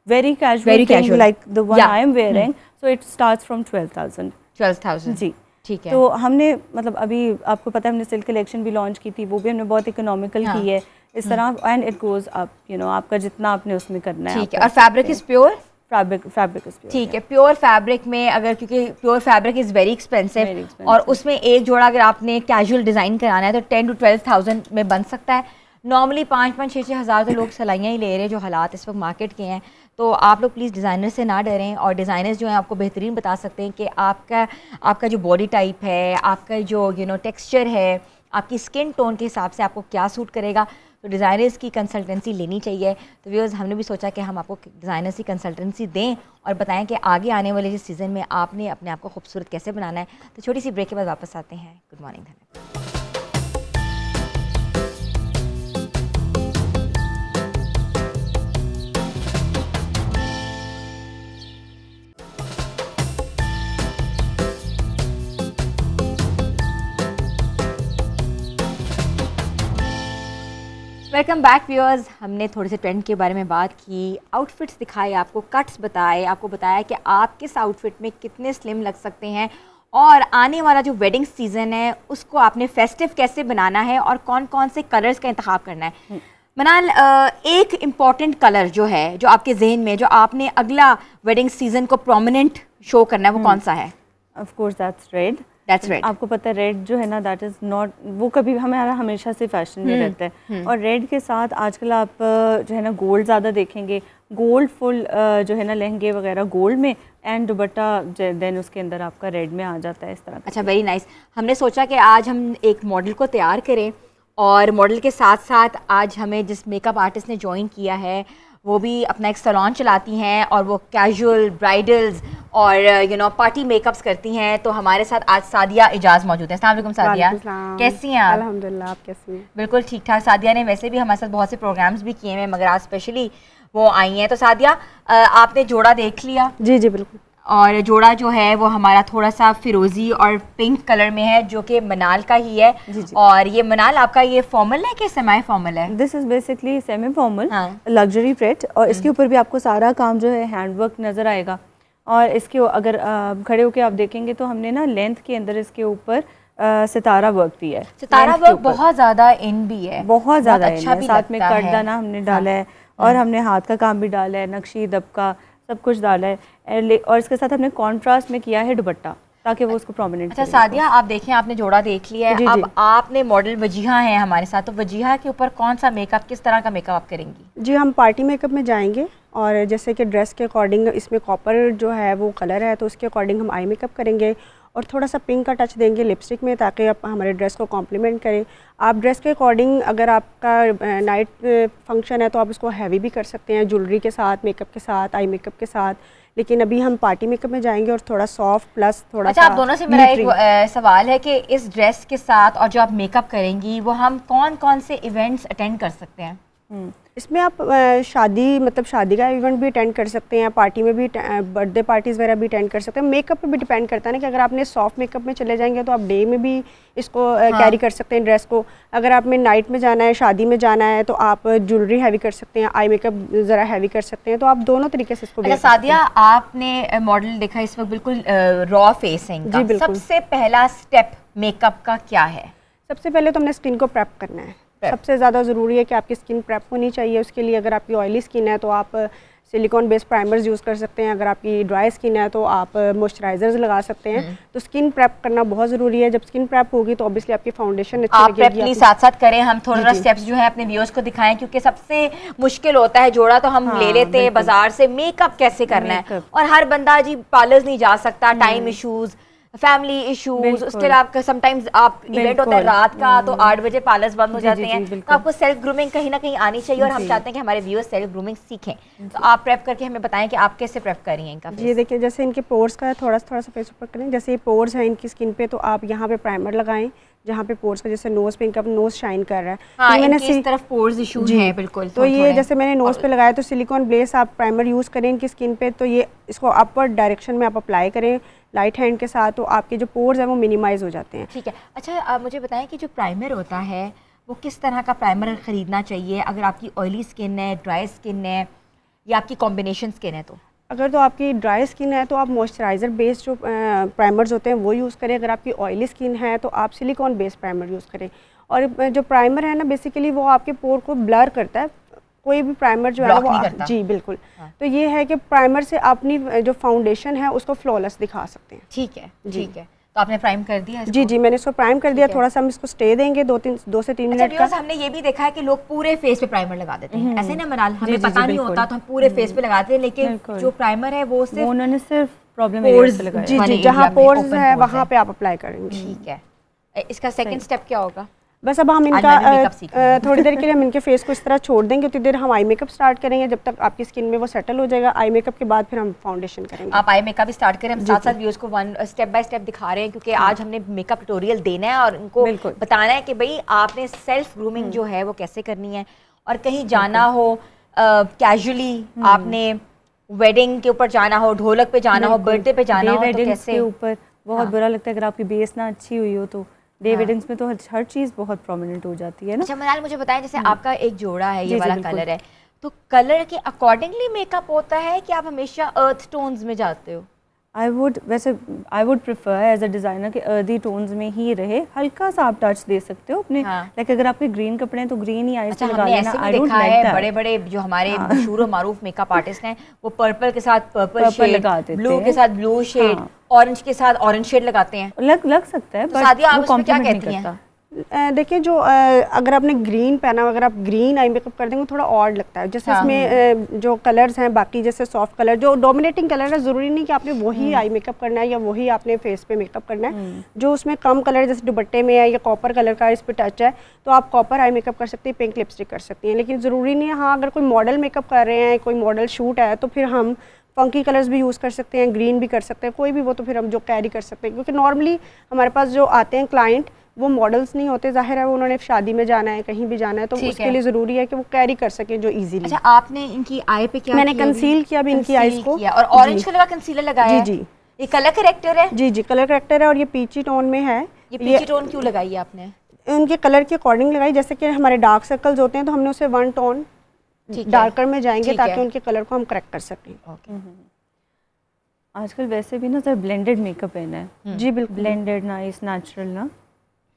Speaker 4: very casual like the one I am wearing, so it starts from 12,000 जी। ठीक है। तो हमने मतलब अभी आपको पता है हमने सिल्क कलेक्शन भी लॉन्च की थी, वो भी हमने बहुत इकोनॉमिकल की है इस तरह, and it goes up, you know, आपका जितना आपने उसमें करना है।
Speaker 1: ठीक है। और fabric is pure?
Speaker 4: Fabric is pure.
Speaker 1: ठीक है। प्योर फैब्रिक में अगर, क्योंकि pure fabric is very expensive और उसमें एक जोड़ा अगर आपने कैजुअल डिज़ाइन कराना है तो 10 to 12,000 में बन सकता है। नॉर्मली 5-5, 6-6 हज़ार तो लोग सिलाइयाँ ही ले रहे हैं, जो हालात इस वक्त मार्केट के हैं। तो आप लोग प्लीज़ डिज़ाइनर से ना डरें, और डिज़ाइनर्स जो हैं आपको बेहतरीन बता सकते हैं कि आपका जो बॉडी टाइप है, आपका जो टेक्सचर है, आपकी स्किन टोन के हिसाब से आपको क्या सूट करेगा। तो डिज़ाइनर्स की कंसल्टेंसी लेनी चाहिए। तो व्यूअर्स, हमने भी सोचा कि हम आपको डिज़ाइनर्स की कंसल्टेंसी दें और बताएं कि आगे आने वाले इस सीज़न में आपने अपने आप को खूबसूरत कैसे बनाना है। तो छोटी सी ब्रेक के बाद वापस आते हैं। Good morning Dhanak. Welcome back viewers. हमने थोड़े से ट्रेंड के बारे में बात की, आउटफिट्स दिखाए, आपको कट्स बताए, आपको बताया कि आप किस आउटफिट में कितने स्लिम लग सकते हैं, और आने वाला जो वेडिंग सीज़न है उसको आपने फेस्टिव कैसे बनाना है और कौन कौन से कलर्स का इंतखाब करना है। मनाल, एक इम्पॉर्टेंट कलर जो है, जो आपके जहन में, जो आपने अगला वेडिंग सीज़न को प्रोमिनेंट शो करना है, वो कौन सा है?
Speaker 4: Of course that's red.
Speaker 1: That's right.
Speaker 4: आपको पता है रेड जो है ना, दैट इज़ नॉट, वो कभी हमारा हमेशा से फैशन में रहता है। और रेड के साथ आजकल आप जो है ना गोल्ड ज़्यादा देखेंगे, गोल्ड फुल जो है ना लहंगे वगैरह गोल्ड में, एंड दुपट्टा देन उसके अंदर आपका रेड में आ जाता है इस तरह।
Speaker 1: अच्छा, वेरी नाइस। हमने सोचा कि आज हम एक मॉडल को तैयार करें, और मॉडल के साथ साथ आज हमें जिस मेकअप आर्टिस्ट ने ज्वाइन किया है वो भी अपना एक सैलून चलाती हैं, और वो कैजुअल, ब्राइडल्स और पार्टी मेकअप्स करती हैं। तो हमारे साथ आज सादिया इजाज़ मौजूद है। अस्सलाम वालेकुम सादिया, कैसी हैं आप?
Speaker 2: अल्हम्दुलिल्लाह, आप कैसी हैं?
Speaker 1: बिल्कुल ठीक ठाक। सादिया ने वैसे भी हमारे साथ बहुत से प्रोग्राम्स भी किए हैं, मगर आज स्पेशली वो आई हैं। तो सादिया, आपने जोड़ा देख लिया?
Speaker 2: जी जी बिल्कुल।
Speaker 1: और जोड़ा जो है वो हमारा थोड़ा सा फिरोजी और पिंक कलर में है, जो कि मनाल का ही है।
Speaker 4: जी जी।
Speaker 1: और ये मनाल आपका ये फॉर्मल है कि सेमी फॉर्मल है?
Speaker 4: This is basically semi formal
Speaker 1: हाँ।
Speaker 4: लग्जरी प्रिंट, और इसके ऊपर भी आपको सारा काम जो है हैंडवर्क नज़र आएगा। और इसके अगर खड़े होकर आप देखेंगे तो हमने ना लेंथ के अंदर इसके ऊपर सितारा वर्क दिया है।
Speaker 1: सितारा वर्क बहुत ज़्यादा इन भी है,
Speaker 4: बहुत ज़्यादा
Speaker 1: अच्छा भी
Speaker 4: साथ में
Speaker 1: लगता है।
Speaker 4: कटदाना हमने डाला है, और हमने हाथ का काम भी डाला है, नक्शी दबका सब कुछ डाला है, और इसके साथ हमने कॉन्ट्रास्ट में किया है दुपट्टा, ताकि वो उसको प्रोमिनेंट।
Speaker 1: अच्छा सादिया, आप देखें, आपने जोड़ा देख लिया है, अब आपने मॉडल वजीहा है हमारे साथ, तो वजीहा के ऊपर कौन सा मेकअप, किस तरह का मेकअप आप करेंगी?
Speaker 2: जी, हम पार्टी मेकअप में जाएंगे, और जैसे कि ड्रेस के अकॉर्डिंग इसमें कॉपर जो है वो कलर है, तो उसके अकॉर्डिंग हम आई मेकअप करेंगे, और थोड़ा सा पिंक का टच देंगे लिपस्टिक में, ताकि आप हमारे ड्रेस को कॉम्प्लीमेंट करें। आप ड्रेस के अकॉर्डिंग, अगर आपका नाइट फंक्शन है तो आप उसको हैवी भी कर सकते हैं, ज्वेलरी के साथ, मेकअप के साथ, आई मेकअप के साथ, लेकिन अभी हम पार्टी मेकअप में जाएंगे और थोड़ा सॉफ्ट प्लस थोड़ा
Speaker 1: अच्छा, आप दोनों से मेरा एक सवाल है कि इस ड्रेस के साथ और जो आप मेकअप करेंगी वो हम कौन कौन से इवेंट्स अटेंड कर सकते हैं?
Speaker 2: इसमें आप शादी, मतलब शादी का इवेंट भी अटेंड कर सकते हैं, पार्टी में भी, बर्थडे पार्टीज़ वगैरह भी अटेंड कर सकते हैं। मेकअप पे भी डिपेंड करता है ना, कि अगर आपने सॉफ्ट मेकअप में चले जाएंगे तो आप डे में भी इसको कैरी कर सकते हैं ड्रेस को। अगर आपने नाइट में जाना है, शादी में जाना है, तो आप ज्वेलरी हैवी कर सकते हैं, आई मेकअप ज़रा हैवी कर सकते हैं, तो आप दोनों तरीके से इसको।
Speaker 1: अच्छा सादिया, आपने मॉडल देखा इस वक्त बिल्कुल रॉ फेसिंग का, सबसे पहला स्टेप मेकअप का क्या है?
Speaker 2: सबसे पहले तो हमने स्किन को प्रेप करना है। सबसे ज़्यादा ज़रूरी है कि आपकी स्किन प्रेप होनी चाहिए। उसके लिए अगर आपकी ऑयली स्किन है तो आप सिलिकॉन बेस्ड प्राइमर्स यूज़ कर सकते हैं, अगर आपकी ड्राई स्किन है तो आप मॉइस्चराइजर्स लगा सकते हैं। तो स्किन प्रेप करना बहुत ज़रूरी है। जब स्किन प्रेप होगी तो ऑब्वियसली आपकी फाउंडेशन अच्छी लगेगी।
Speaker 1: साथ साथ करें, हम थोड़ा स्टेप्स जो है अपने व्यूअर्स को दिखाएं, क्योंकि सबसे मुश्किल होता है जोड़ा तो हम ले लेते हैं बाजार से, मेकअप कैसे करना है, और हर बंदा जी पार्लर्स नहीं जा सकता, टाइम इशूज़, फैमिली इश्यूज, उसके अलावा समटाइम्स आप इवेंट होता है रात का तो 8 बजे पार्लर्स बंद हो जाते हैं, तो आपको सेल्फ ग्रूमिंग कहीं ना कहीं आनी चाहिए, और हम चाहते हैं कि हमारे व्यूअर्स सेल्फ ग्रूमिंग सीखें। तो आप प्रेप करके हमें बताएं कि आप कैसे प्रेप कर रही हैं इनका।
Speaker 2: ये देखिए, जैसे इनके पोर्स का थोड़ा सा फेस ऊपर करें, जैसे ये पोर्स हैं इनकी स्किन पे, तो आप यहाँ पे प्राइमर लगाएं जहाँ पे पोर्स का, जैसे नोज पे इनका नोज शाइन कर रहा है।
Speaker 1: हाँ, मैंने इस तरफ पोर्स इश्यूज हैं बिल्कुल,
Speaker 2: तो ये जैसे मैंने नोज पे लगाया, तो सिलिकॉन बेस आप प्राइमर यूज़ करें इनकी स्किन पे, तो ये इसको अपवर्ड डायरेक्शन में आप अप्लाई करें लाइट हैंड के साथ, तो आपके जो पोर्स हैं वो मिनिमाइज हो जाते हैं।
Speaker 1: ठीक है। अच्छा, आप मुझे बताएं कि जो प्राइमर होता है वो किस तरह का प्राइमर खरीदना चाहिए, अगर आपकी ऑयली स्किन है, ड्राई स्किन है, या आपकी कॉम्बिनेशन स्किन है? तो
Speaker 2: अगर तो आपकी ड्राई स्किन है तो आप मॉइस्चराइज़र बेस्ड जो प्राइमर्स होते हैं वो यूज़ करें। अगर आपकी ऑयली स्किन है तो आप सिलिकॉन बेस्ड प्राइमर यूज़ करें। और जो प्राइमर है ना, बेसिकली वो आपके पोर को ब्लर करता है, कोई भी प्राइमर जो है वो जी बिल्कुल। हाँ। तो ये है कि प्राइमर से अपनी जो फाउंडेशन है उसको फ्लॉलेस दिखा सकते हैं।
Speaker 1: ठीक है, ठीक है। तो आपने प्राइम कर दिया इसको?
Speaker 2: जी जी, मैंने इसको प्राइम कर दिया। थोड़ा सा हम इसको स्टे देंगे 2 से 3 मिनट का।
Speaker 1: हमने ये भी देखा है कि लोग पूरे फेस पे प्राइमर लगा देते हैं, ऐसे ना मनाल, हमें पता नहीं होता तो हम पूरे फेस पे लगाते हैं, लेकिन जो प्राइमर है वो सिर्फ
Speaker 4: उन्होंने सिर्फ प्रॉब्लम एरिया पे लगाया।
Speaker 2: जी जी, जहाँ पोर्स है वहाँ पे आप अप्लाई करेंगे।
Speaker 1: ठीक है, इसका सेकंड स्टेप क्या होगा?
Speaker 2: बस अब हम इनका थोड़ी देर के लिए हम इनके फेस को इस तरह छोड़ देंगे, उतनी देर हम आई मेकअप स्टार्ट करेंगे, जब तक आपकी स्किन में वो सेटल हो जाएगा। आई मेकअप के बाद फिर हम फाउंडेशन करेंगे।
Speaker 1: आप आई मेकअप स्टार्ट करें, हम साथ साथ व्यूअर्स को स्टेप बाय स्टेप दिखा रहे हैं, क्योंकि आज हमने मेकअप ट्यूटोरियल देना है और उनको बताना है कि भाई आपने सेल्फ ग्रूमिंग जो है वो कैसे करनी है, और कहीं जाना हो कैजुअली, आपने वेडिंग के ऊपर जाना हो, ढोलक पे जाना हो, बर्थडे पे जाना हो, तो कैसे
Speaker 4: के ऊपर बहुत बुरा लगता है अगर आपकी बेस ना अच्छी हुई हो तो डे वेडिंग्स में तो हर चीज़ बहुत प्रोमिनेंट हो जाती है ना।
Speaker 1: अच्छा मनाल, मुझे बताएं, जैसे आपका एक जोड़ा है, ये वाला कलर है, तो कलर के अकॉर्डिंगली मेकअप होता है कि आप हमेशा अर्थ टोन्स में जाते हो?
Speaker 4: I would prefer as a designer कि अर्दी टोन्स में ही रहे, हल्का सा आप टच दे सकते हो अपने। लाइक अगर आपके ग्रीन कपड़े हैं तो ग्रीन ही आईज पे लगा लेना। I don't like that.
Speaker 1: बड़े बड़े जो हमारे मशहूर और मारूफ मेकअप आर्टिस्ट हैं, वो पर्पल के साथ पर्पल शेड लगाते हैं, ब्लू के साथ ब्लू शेड, ऑरेंज के साथ ऑरेंज शेड लगाते हैं।
Speaker 4: लग सकता है,
Speaker 1: बट वो कॉम्प्लीमेंट नहीं करता।
Speaker 2: देखिए, जो अगर आपने ग्रीन पहना, अगर आप ग्रीन आई मेकअप कर देंगे थोड़ा ऑड लगता है। जैसे इसमें जो कलर्स हैं बाकी, जैसे सॉफ्ट कलर जो डोमिनेटिंग कलर है, ज़रूरी नहीं कि आपने वही आई मेकअप करना है या वही आपने फेस पे मेकअप करना है। जो उसमें कम कलर जैसे दुपट्टे में है या कॉपर कलर का इस पर टच है, तो आप कॉपर आई मेकअप कर सकती हैं, पिंक लिपस्टिक कर सकती हैं, लेकिन ज़रूरी नहीं है। हाँ, अगर कोई मॉडल मेकअप कर रहे हैं, कोई मॉडल शूट है, तो फिर हम फंकी कलर्स भी यूज़ कर सकते हैं, ग्रीन भी कर सकते हैं, कोई भी वो तो फिर हम जो कैरी कर सकते हैं, क्योंकि नॉर्मली हमारे पास जो आते हैं क्लाइंट वो मॉडल्स नहीं होते, जाहिर है वो उन्होंने शादी में जाना है, कहीं भी जाना है, तो उसके लिए ज़रूरी है कि वो कैरी कर सकें जो इजीली।
Speaker 1: अच्छा, आपने इनकी आई पे क्या
Speaker 2: मैंने कंसील किया अभी इनकी आईज को,
Speaker 1: और ऑरेंज कलर का कंसीलर लगाया।
Speaker 2: जी जी,
Speaker 1: ये कलर करेक्टर है? जी
Speaker 2: जी, कलर करेक्टर है, और ये पीची टोन में है।
Speaker 1: ये पीची टोन क्यों लगाई है आपने?
Speaker 2: उनके कलर के अकॉर्डिंग लगाई, जैसे कि हमारे डार्क सर्कल्स होते हैं तो हमने उसे 1 टोन डार्कर में जाएंगे ताकि उनके कलर को हम करेक्ट कर सकें।
Speaker 4: आजकल वैसे भी ना सर ब्लेंडेड मेकअप है ना।
Speaker 2: जी बिल्कुल,
Speaker 4: ब्लेंडेड नाइस नेचुरल ना,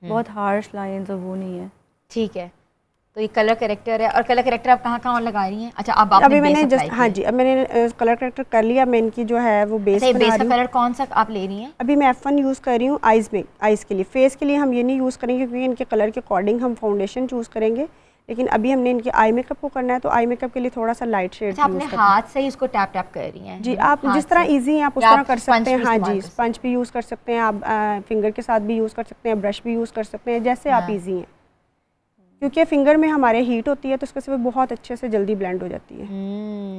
Speaker 4: बहुत हार्श लाइंस और वो नहीं है।
Speaker 1: ठीक है, तो ये कलर करेक्टर है। और कलर करेक्टर आप कहाँ लगा रही हैं? अच्छा, अब आपने
Speaker 2: अभी मैंने जस्ट, हाँ जी, अब मैंने कलर करेक्टर कर लिया। मैं इनकी जो है वो बेस बना रही हूं।
Speaker 1: कलर कौन सा आप ले रही हैं?
Speaker 2: अभी मैं F1 यूज़ कर रही हूँ आइज़ में। आइज़ के लिए, फेस के लिए हम ये नहीं यूज़ करेंगे क्योंकि इनके कलर के अकॉर्डिंग हम फाउंडेशन चूज़ करेंगे, लेकिन अभी हमने इनके आई मेकअप को करना है तो आई मेकअप के लिए थोड़ा सा लाइट शेड।
Speaker 1: आपने हाथ से ही इसको टैप टैप कर रही हैं?
Speaker 2: जी, आप जिस तरह इजी हैं आप उस तरह कर सकते हैं। हाँ जी, स्पंज भी यूज़ कर सकते हैं आप, फिंगर के साथ भी यूज़ कर सकते हैं, ब्रश भी यूज़ कर सकते हैं, जैसे आप इजी हैं, क्योंकि फिंगर में हमारे हीट होती है तो उसके से बहुत अच्छे से जल्दी ब्लेंड हो जाती है।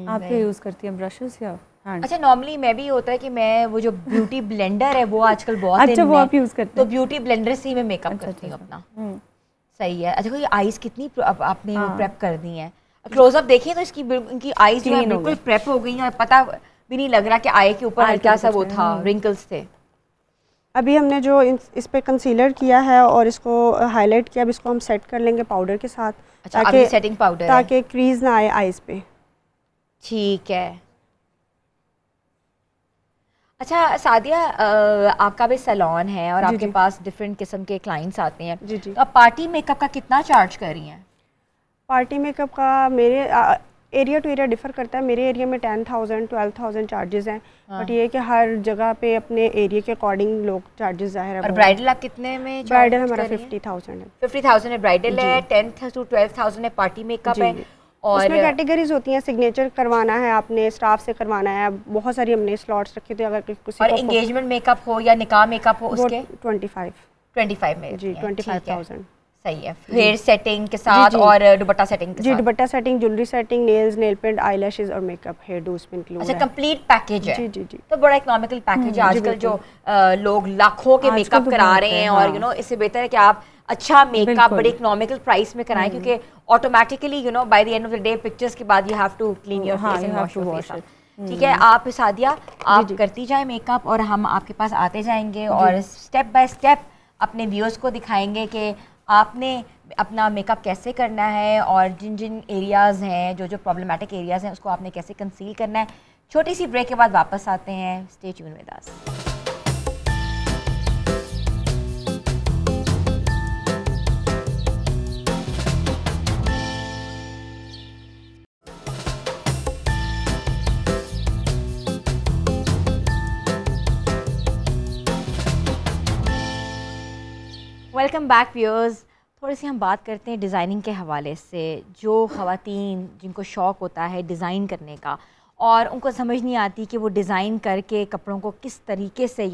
Speaker 4: आप क्या यूज़ करती हैं, ब्रशेस या हैंड?
Speaker 1: अच्छा, नॉर्मली मैं भी होता है कि मैं वो जो ब्यूटी ब्लेंडर है वो आजकल बहुत
Speaker 4: अच्छा, वो आप यूज़ करते हैं?
Speaker 1: तो ब्यूटी ब्लेंडर से ही मैं मेकअप करती हूँ अपना। सही है। अच्छा, कोई आईज कितनी आपने प्रेप कर दी है? क्लोजअप देखिए तो इनकी आईज जो है बिल्कुल प्रेप हो गई हैं, पता भी नहीं लग रहा कि आई के ऊपर हल्का सा वो था, रिंकल्स थे।
Speaker 2: अभी हमने जो इस पे कंसीलर किया है और इसको हाईलाइट किया, अब इसको हम सेट कर लेंगे पाउडर के साथ।
Speaker 1: अच्छा, ताकि सेटिंग पाउडर
Speaker 2: ताकि क्रीज ना आए आईज पे।
Speaker 1: ठीक है। अच्छा सादिया, आपका भी सैलून है और आपके पास डिफरेंट किस्म के क्लाइंट्स आते हैं।
Speaker 2: जी जी।
Speaker 1: तो आप पार्टी मेकअप का कितना चार्ज कर रही हैं?
Speaker 2: पार्टी मेकअप का मेरे एरिया टू एरिया डिफर करता है। मेरे एरिया में 10,000 12,000 चार्जेस हैं, बट ये है कि हर जगह पे अपने एरिया के अकॉर्डिंग लोग चार्जेस जाहिर है।
Speaker 1: और ब्राइडल आप कितने में?
Speaker 2: ब्राइडल हमारा 50,000 है।
Speaker 1: 50,000 है ब्राइडल है, 10 to 12,000 है पार्टी मेकअप है।
Speaker 2: और उसमें कैटेगरीज होती हैं, सिग्नेचर करवाना है आपने, स्टाफ से करवाना है, बहुत सारी हमने स्लॉट्स रखे थे। अगर किसी
Speaker 1: और एंगेजमेंट मेकअप हो या निकाह मेकअप हो उसके
Speaker 2: 25
Speaker 1: में
Speaker 2: जी 25,000।
Speaker 1: सही है। हेयर सेटिंग के साथ और दुपट्टा सेटिंग के साथ?
Speaker 2: जी, dupatta setting, jewellery setting, nails, nail paint, eyelashes और मेकअप, हेयर डू इसमें इंक्लूड है।
Speaker 1: अच्छा, कंप्लीट पैकेज है?
Speaker 2: जी जी जी।
Speaker 1: तो बड़ा इकोनॉमिकल पैकेज है। आजकल जो लोग लाखों के मेकअप करा रहे हैं, और इससे बेहतर है कि आप अच्छा मेकअप बड़े इकोनॉमिकल प्राइस में कराएं, क्योंकि automatically by the end of the day pictures के बाद you have to clean your face and wash your face. ठीक है, आप सादिया आप करती जाए मेकअप और हम आपके पास आते जाएंगे और स्टेप बाय स्टेप अपने व्यूअर्स को दिखाएंगे कि आपने अपना मेकअप कैसे करना है और जिन जिन एरियाज़ हैं, जो जो प्रॉब्लमेटिक एरियाज़ हैं, उसको आपने कैसे कंसील करना है। छोटी सी ब्रेक के बाद वापस आते हैं। Stay tune with us. Welcome back viewers. थोड़ी सी हम बात करते हैं डिज़ाइनिंग के हवाले से। जो ख़वातीन जिनको शौक़ होता है डिज़ाइन करने का और उनको समझ नहीं आती कि वो डिज़ाइन करके कपड़ों को किस तरीके से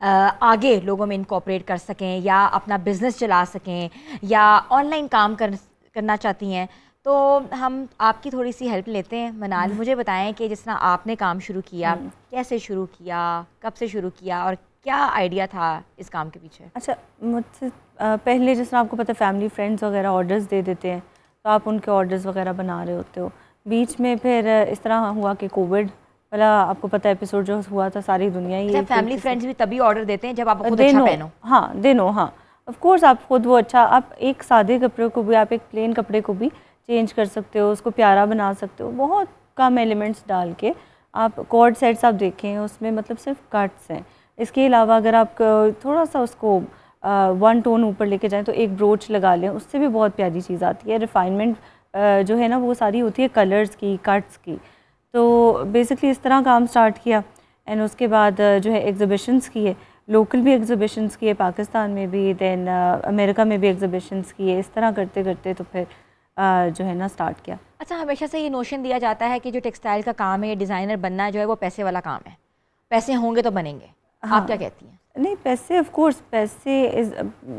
Speaker 1: आगे लोगों में इनकॉर्पोरेट कर सकें या अपना बिज़नेस चला सकें या ऑनलाइन काम करना चाहती हैं, तो हम आपकी थोड़ी सी हेल्प लेते हैं। मनाल, मुझे बताएं कि जिस तरह आपने काम शुरू किया, कैसे शुरू किया, कब से शुरू किया और क्या आइडिया था इस काम के पीछे?
Speaker 4: अच्छा, मुझसे पहले जिस तरह आपको पता है फैमिली फ्रेंड्स वगैरह ऑर्डर्स दे देते हैं, तो आप उनके ऑर्डर्स वगैरह बना रहे होते हो। बीच में फिर इस तरह हुआ कि कोविड वाला, आपको पता है एपिसोड जो हुआ था, सारी दुनिया ही
Speaker 1: फैमिली फ्रेंड्स भी तभी ऑर्डर देते हैं जब आप खुद अच्छा पहनो।
Speaker 4: हाँ, देनो, हाँ ऑफ कोर्स आप खुद वो अच्छा, आप एक सादे कपड़े को भी, आप एक प्लेन कपड़े को भी चेंज कर सकते हो, उसको प्यारा बना सकते हो बहुत कम एलिमेंट्स डाल के। आप कॉर्ड सेट्स आप देखें उसमें मतलब सिर्फ कट्स हैं। इसके अलावा अगर आप थोड़ा सा उसको वन टोन ऊपर लेके जाएं तो एक ब्रोच लगा लें, उससे भी बहुत प्यारी चीज़ आती है। रिफाइनमेंट जो है ना वो सारी होती है कलर्स की, कट्स की। तो बेसिकली इस तरह काम स्टार्ट किया एंड उसके बाद जो है एग्ज़िबिशंस किए, लोकल भी एग्ज़िबिशंस किए, पाकिस्तान में भी, दैन अमेरिका में भी एग्ज़िबिशंस किए। इस तरह करते करते तो फिर जो है ना स्टार्ट किया।
Speaker 1: अच्छा, हमेशा से ये नोशन दिया जाता है कि जो टेक्सटाइल का काम है, डिज़ाइनर बनना जो है वो पैसे वाला काम है, पैसे होंगे तो बनेंगे। हाँ। आप क्या कहती हैं?
Speaker 4: नहीं, पैसे of course,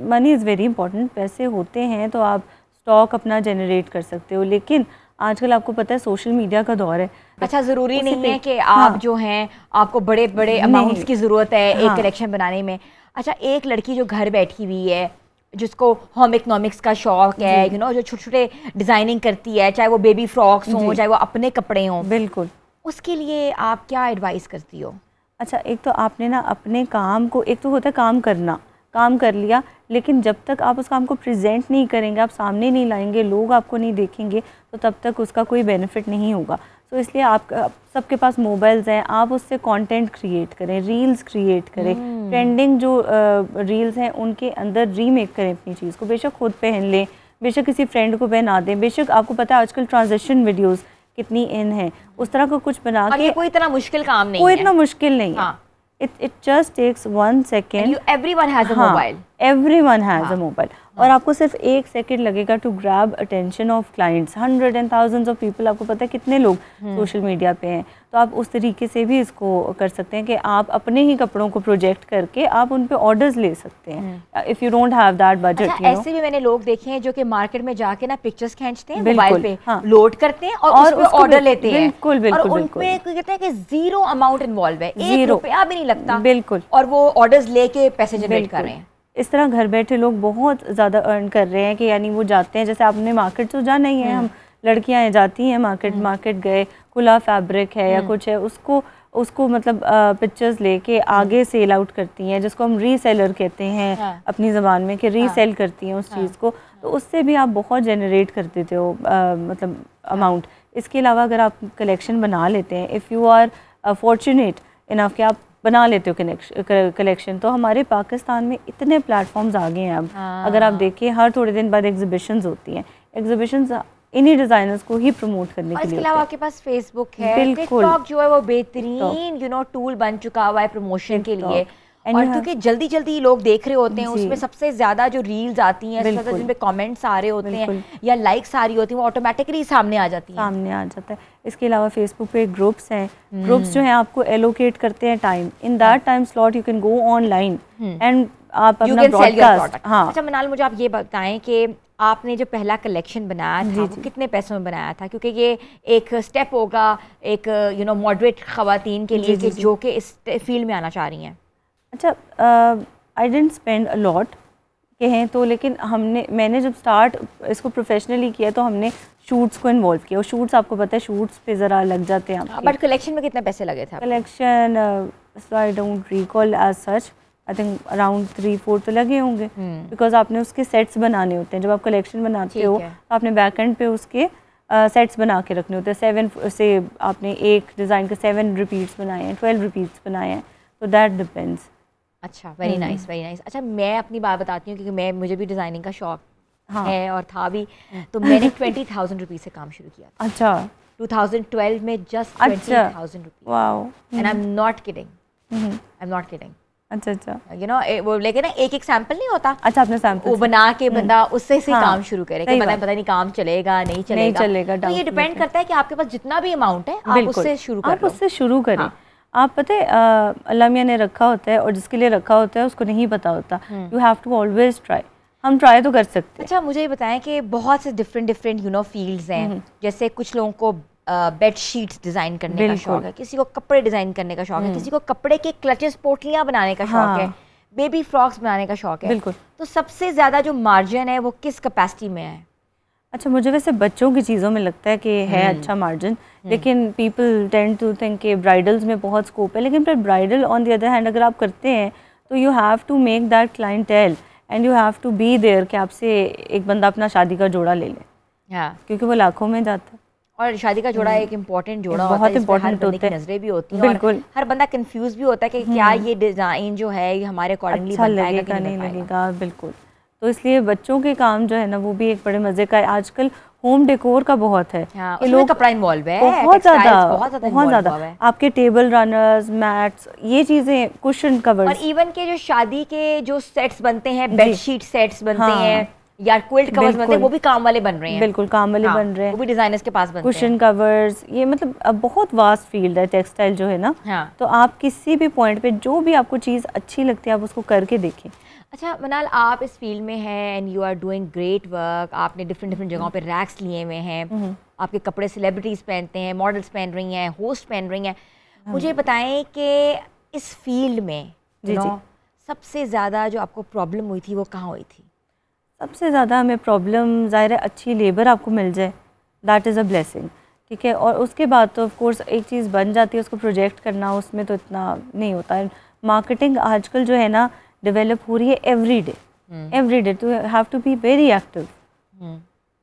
Speaker 4: money is very important. पैसे होते हैं तो आप स्टॉक अपना जनरेट कर सकते हो, लेकिन आजकल आपको पता है सोशल मीडिया का दौर है।
Speaker 1: अच्छा, ज़रूरी नहीं है कि आप जो हैं आपको बड़े बड़े अमाउंट्स की ज़रूरत है एक कलेक्शन बनाने में। अच्छा, एक लड़की जो घर बैठी हुई है, जिसको होम इकोनॉमिक्स का शौक है, जो छोटे छोटे डिज़ाइनिंग करती है, चाहे वो बेबी फ्रॉक्स हों, चाहे वो अपने कपड़े हों,
Speaker 4: बिल्कुल,
Speaker 1: उसके लिए आप क्या एडवाइस करती हो?
Speaker 4: अच्छा, एक तो आपने ना अपने काम को, एक तो होता है काम करना, काम कर लिया, लेकिन जब तक आप उस काम को प्रेजेंट नहीं करेंगे, आप सामने नहीं लाएंगे, लोग आपको नहीं देखेंगे, तो तब तक उसका कोई बेनिफिट नहीं होगा। तो इसलिए आप सबके पास मोबाइल्स हैं, आप उससे कंटेंट क्रिएट करें, रील्स क्रिएट करें, ट्रेंडिंग जो रील्स हैं उनके अंदर रीमेक करें अपनी चीज़ को। बेशक खुद पहन लें, बेशक किसी फ्रेंड को पहना दें, बेशक आपको पता है आजकल ट्रांजिशन वीडियोज़ कितनी इन है, उस तरह का कुछ बना के।
Speaker 1: ये कोई इतना मुश्किल काम नहीं है,
Speaker 4: कोई इतना मुश्किल नहीं है। It just takes 1 second.
Speaker 1: Everyone has a mobile.
Speaker 4: Everyone has a mobile. और आपको सिर्फ 1 सेकेंड लगेगा to grab attention of clients. 100 and thousands of people, आपको पता है कितने लोग सोशल मीडिया पे हैं। तो आप उस तरीके से भी इसको कर सकते हैं कि आप अपने ही कपड़ों को प्रोजेक्ट करके आप उन पे ऑर्डर्स ले सकते हैं, if you don't have that budget.
Speaker 1: ऐसे भी मैंने लोग देखे हैं जो कि मार्केट में जाके ना पिक्चर्स खींचते हैं, मोबाइल पे लोड करते हैं और उस पे ऑर्डर लेते हैं।
Speaker 4: बिल्कुल बिल्कुल,
Speaker 1: और उनपे कहते हैं कि जीरो अमाउंट इन्वॉल्व है, 1 रुपया भी नहीं लगता।
Speaker 4: बिल्कुल,
Speaker 1: और वो ऑर्डर्स लेके पैसे जनरेट कर रहे हैं।
Speaker 4: इस तरह घर बैठे लोग बहुत ज़्यादा अर्न कर रहे हैं कि यानी वो जाते हैं, जैसे आपने मार्केट तो जाना ही है, हम लड़कियां हैं जाती हैं मार्केट गए, खुला फैब्रिक है या कुछ है, उसको मतलब पिक्चर्स लेके आगे सेल आउट करती हैं, जिसको हम रीसेलर कहते हैं अपनी ज़बान में, कि रीसेल करती हैं उस चीज़ को। तो उससे भी आप बहुत जनरेट कर देते हो मतलब अमाउंट। इसके अलावा अगर आप कलेक्शन बना लेते हैं, if you are fortunate enough कि आप बना लेते हो कलेक्शन, तो हमारे पाकिस्तान में इतने प्लेटफॉर्म्स आ गए हैं अब। अगर आप देखिए हर थोड़े दिन बाद एग्जीबिशंस होती हैं, एग्जीबिशंस इन्हीं डिजाइनर्स को ही प्रमोट करने के लिए।
Speaker 1: इसके अलावा आपके पास फेसबुक है, टिकटॉक जो है वो बेहतरीन टूल बन चुका हुआ है प्रमोशन के लिए। और क्योंकि जल्दी जल्दी लोग देख रहे होते हैं, उसमें सबसे ज्यादा जो रील्स आती हैं, जिन पे कमेंट्स आ रहे होते हैं या लाइक्स आ रही होती हैं, वो ऑटोमेटिकली सामने आ जाती हैं,
Speaker 4: सामने आ जाता है। इसके अलावा फेसबुक पे ग्रुप्स हैं, ग्रुप्स जो हैं आपको एलोकेट करते हैं time, in that time slot you can go online and आप अपना ब्रॉडकास्ट। हाँ,
Speaker 1: अच्छा मनाल, मुझे आप ये बताएं कि आपने जो पहला कलेक्शन बनाया था वो कितने पैसों में बनाया था? क्योंकि ये एक स्टेप होगा एक मॉडरेट खवातीन के लिए कि जो कि इस फील्ड में आना चाह रही हैं।
Speaker 4: अच्छा, आई डेंट स्पेंड अ लॉट कहें तो, लेकिन मैंने जब स्टार्ट इसको प्रोफेशनली किया तो हमने शूट्स को इन्वॉल्व किया, और शूट्स आपको पता है शूट्स पे ज़रा लग जाते हैं आपके।
Speaker 1: बट कलेक्शन में कितने पैसे लगे थे?
Speaker 4: Collection I don't recall as such, I think around 3-4 तो लगे होंगे, बिकॉज आपने उसके सेट्स बनाने होते हैं। जब आप कलेक्शन बनाते हो तो आपने बैक एंड पे उसके सेट्स बना के रखने होते हैं। 7 से आपने एक डिज़ाइन के 7 रिपीट्स बनाए हैं, 12 रिपीट्स बनाए हैं, तो दैट डिपेंड्स।
Speaker 1: अच्छा, वेरी नाइस, वेरी नाइस। अच्छा, मैं अपनी बात बताती हूँ क्योंकि मुझे भी डिज़ाइनिंग का शौक है और था भी, तो मैंने 20,000 रुपीज़ से काम शुरू किया था।
Speaker 4: अच्छा,
Speaker 1: 2012 में just 20,000 rupees.
Speaker 4: Wow,
Speaker 1: and I am not kidding, I am not kidding.
Speaker 4: अच्छा अच्छा,
Speaker 1: यू नो वो लेकिन ना एक सैंपल नहीं होता।
Speaker 4: अच्छा, आपने सैंपल
Speaker 1: वो बना के बंदा उससे से
Speaker 4: हाँ,
Speaker 1: काम शुरू करे कि पता नहीं काम चलेगा नहीं चलेगा। तो ये डिपेंड करता है कि आपके पास जितना भी अमाउंट है आप उससे शुरू कर लो,
Speaker 4: आप उससे शुरू करें। आप पता है अल्लाह मियां ने रखा होता है और जिसके लिए रखा होता है उसको नहीं पता होता। You have to always try. हम ट्राई तो कर सकते हैं।
Speaker 1: अच्छा, मुझे ये बताएं कि बहुत से डिफरेंट यू नो फील्ड्स हैं, जैसे कुछ लोगों को बेड शीट्स डिज़ाइन करने का शौक है, किसी को कपड़े डिज़ाइन करने का शौक है, किसी को कपड़े के क्लचेस पोटलियाँ बनाने का शौक है, बेबी फ्रॉक्स बनाने का शौक है।
Speaker 4: बिल्कुल।
Speaker 1: तो सबसे ज़्यादा जो मार्जिन है वो किस कैपेसिटी में है?
Speaker 4: अच्छा, मुझे वैसे बच्चों की चीज़ों में लगता है कि है अच्छा मार्जिन, लेकिन पीपल टेंड टू थिंक कि ब्राइडल्स में बहुत स्कोप है, लेकिन फिर bridal on the other hand अगर आप करते हैं तो you have to make that clientele and you have to be there कि आपसे एक बंदा अपना शादी का जोड़ा ले ले।
Speaker 1: हाँ,
Speaker 4: क्योंकि वो लाखों में जाता है
Speaker 1: और शादी का जोड़ा एक इम्पोर्टेंट जोड़ा होता है,
Speaker 4: बहुत इम्पोर्टेंट
Speaker 1: होता है, नजरें भी होती हैं,
Speaker 4: बिल्कुल,
Speaker 1: हर बंदा कंफ्यूज भी होता है कि क्या ये डिज़ाइन जो है ये हमारे अकॉर्डिंगली
Speaker 4: अच्छा लगेगा नहीं लगेगा। बिल्कुल, तो इसलिए बच्चों के काम जो है ना वो भी एक बड़े मज़े का है। आजकल होम डेकोर का बहुत है,
Speaker 1: लोग कपड़ा इन्वॉल्व है,
Speaker 4: बहुत ज़्यादा आपके टेबल रनर्स, मैट्स, ये चीज़ें, कुशन कवर्स,
Speaker 1: और इवन के जो शादी के जो सेट्स बनते हैं, बेडशीट सेट्स बनते हैं या क्विल्ट कवर्स बनते हैं, वो भी काम वाले बन रहे हैं।
Speaker 4: बिल्कुल, काम वाले बन रहे हैं,
Speaker 1: वो भी डिजाइनर्स के पास बनते हैं।
Speaker 4: कुशन कवर्स, ये मतलब अब बहुत वास्ट फील्ड है टेक्सटाइल जो है ना। तो आप किसी भी पॉइंट पे जो भी आपको चीज़ अच्छी लगती है आप उसको करके देखें।
Speaker 1: अच्छा मनाल, आप इस फील्ड में हैं and you are doing great work. आपने डिफरेंट जगहों पे रैक्स लिए हुए हैं, आपके कपड़े सेलिब्रिटीज़ पहनते हैं, मॉडल्स पहन रही हैं, होस्ट पहन रही हैं। मुझे बताएं कि इस फील्ड में सबसे ज़्यादा जो आपको प्रॉब्लम हुई थी वो कहाँ हुई थी?
Speaker 4: सबसे ज़्यादा हमें प्रॉब्लम ज़ाहिर है अच्छी लेबर आपको मिल जाए, दैट इज़ अ ब्लेसिंग, ठीक है। और उसके बाद तो ऑफ कोर्स एक चीज़ बन जाती है, उसको प्रोजेक्ट करना उसमें तो इतना नहीं होता है। मार्केटिंग आजकल जो है ना डेवलप हो रही है एवरी डे, तो have to be very active.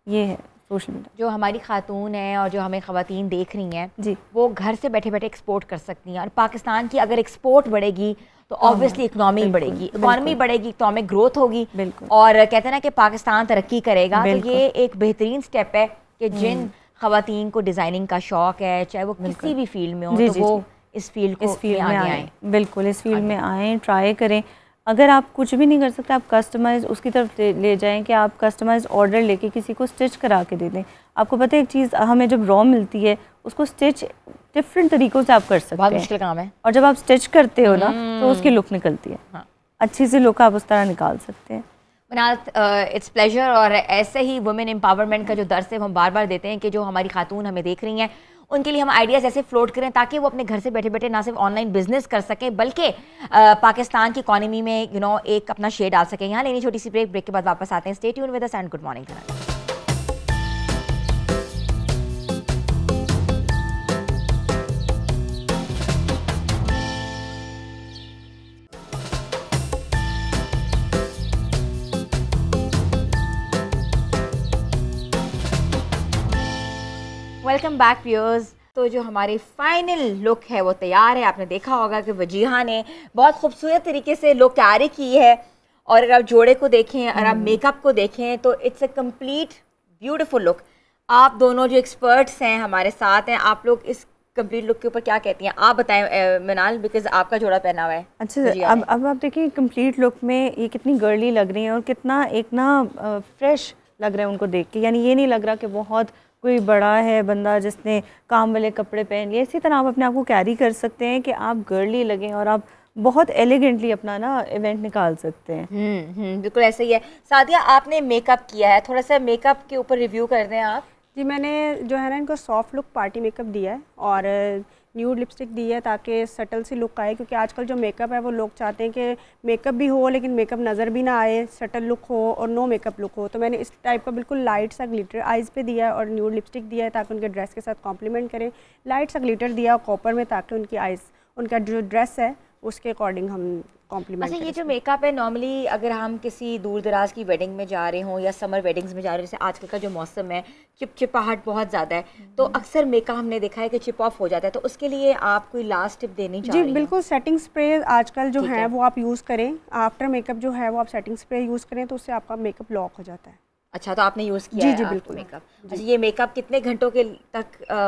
Speaker 4: ये है सोशल मीडिया। जो
Speaker 1: हमारी खातून हैं और जो हमें ख़वातीन देख रही हैं
Speaker 4: जी,
Speaker 1: वो घर से बैठे बैठे एक्सपोर्ट कर सकती हैं, और पाकिस्तान की अगर एक्सपोर्ट बढ़ेगी तो ऑब्वियसली इकोनॉमी बढ़ेगी, इकोनॉमी बढ़ेगी, इकोनॉमिक ग्रोथ होगी, और कहते हैं ना कि पाकिस्तान तरक्की करेगा। तो ये एक बेहतरीन स्टेप है कि जिन ख़वातीन को डिज़ाइनिंग का शौक़ है, चाहे वो किसी भी फील्ड में हो, तो वो इस फील्ड में आए।
Speaker 4: बिल्कुल, इस फील्ड में आएँ, ट्राई करें। अगर आप कुछ भी नहीं कर सकते, आप कस्टमाइज़ उसकी तरफ ले जाएं कि आप कस्टमाइज़ ऑर्डर लेके किसी को स्टिच करा के दे दें। आपको पता है एक चीज़, हमें जब रॉ मिलती है उसको स्टिच डिफरेंट तरीक़ों से आप कर सकते हैं,
Speaker 1: बहुत मुश्किल काम है,
Speaker 4: और जब आप स्टिच करते हो ना तो उसकी लुक निकलती है, अच्छी सी लुक आप उस तरह निकाल सकते हैं।
Speaker 1: मनाल, इट्स प्लेजर। और ऐसे ही वुमेन एम्पावरमेंट का जो दर्स है हम बार बार देते हैं कि जो हमारी खातून हमें देख रही हैं उनके लिए हम आइडियाज़ ऐसे फ्लोट करें ताकि वो अपने घर से बैठे बैठे ना सिर्फ ऑनलाइन बिजनेस कर सकें बल्कि पाकिस्तान की इकॉनमी में एक अपना शेयर डाल सकें। यहाँ लेनी छोटी सी ब्रेक के बाद वापस आते हैं। Stay tuned with us and good morning. Welcome back viewers. तो जो हमारी फाइनल लुक है वो तैयार है। आपने देखा होगा कि वजीहा ने बहुत खूबसूरत तरीके से लुक तैयारी की है, और अगर आप जोड़े को देखें और आप मेकअप को देखें तो it's a complete beautiful look. आप दोनों जो एक्सपर्ट्स हैं हमारे साथ हैं, आप लोग इस कंप्लीट लुक के ऊपर क्या कहती हैं? आप बताएं मनाल, बिकॉज आपका जोड़ा पहना हुआ है।
Speaker 4: अच्छा, अब आप देखिए कंप्लीट लुक में ये कितनी गर्ली लग रही है और कितना एक ना फ्रेश लग रहा है उनको देख के। यानी ये नहीं लग रहा कि बहुत कोई बड़ा है बंदा जिसने काम वाले कपड़े पहन लिए। इसी तरह आप अपने आप को कैरी कर सकते हैं कि आप गर्ली लगें और आप बहुत एलिगेंटली अपना ना इवेंट निकाल सकते हैं।
Speaker 1: बिल्कुल ऐसे ही है। सादिया, आपने मेकअप किया है, थोड़ा सा मेकअप के ऊपर रिव्यू कर दें आप।
Speaker 2: जी, मैंने जो है ना इनको सॉफ्ट लुक पार्टी मेकअप दिया है और न्यूड लिपस्टिक दी है ताकि सटल सी लुक आए, क्योंकि आजकल जो मेकअप है वो लोग चाहते हैं कि मेकअप भी हो लेकिन मेकअप नज़र भी ना आए, सटल लुक हो और नो मेकअप लुक हो। तो मैंने इस टाइप का बिल्कुल लाइट सा ग्लिटर आइज़ पे दिया है और न्यूड लिपस्टिक दिया है ताकि उनके ड्रेस के साथ कॉम्प्लीमेंट करें। लाइट सा ग्लिटर दिया कॉपर में ताकि उनकी आइज़, उनका जो ड्रेस है उसके अकॉर्डिंग हम कॉम्प्लीमेंट।
Speaker 1: अच्छा, ये जो मेकअप है नॉर्मली अगर हम किसी दूर दराज की वेडिंग में जा रहे हों या समर वेडिंग्स में जा रहे हैं, जैसे आजकल का जो मौसम है चिपचिपाहट बहुत ज़्यादा है, तो अक्सर मेकअप हमने देखा है कि चिप ऑफ हो जाता है, तो उसके लिए आप कोई लास्ट टिप देनी चाह रही हैं?
Speaker 2: जी बिल्कुल, सेटिंग स्प्रे आजकल जो है वो आप यूज़ करें। आफ्टर मेकअप जो है वो आप सेटिंग स्प्रे यूज़ करें तो उससे आपका मेकअप लॉक हो जाता है।
Speaker 1: अच्छा, तो आपने यूज़ किया?
Speaker 4: जी बिल्कुल।
Speaker 1: मेकअप, अच्छा, ये मेकअप कितने घंटों के तक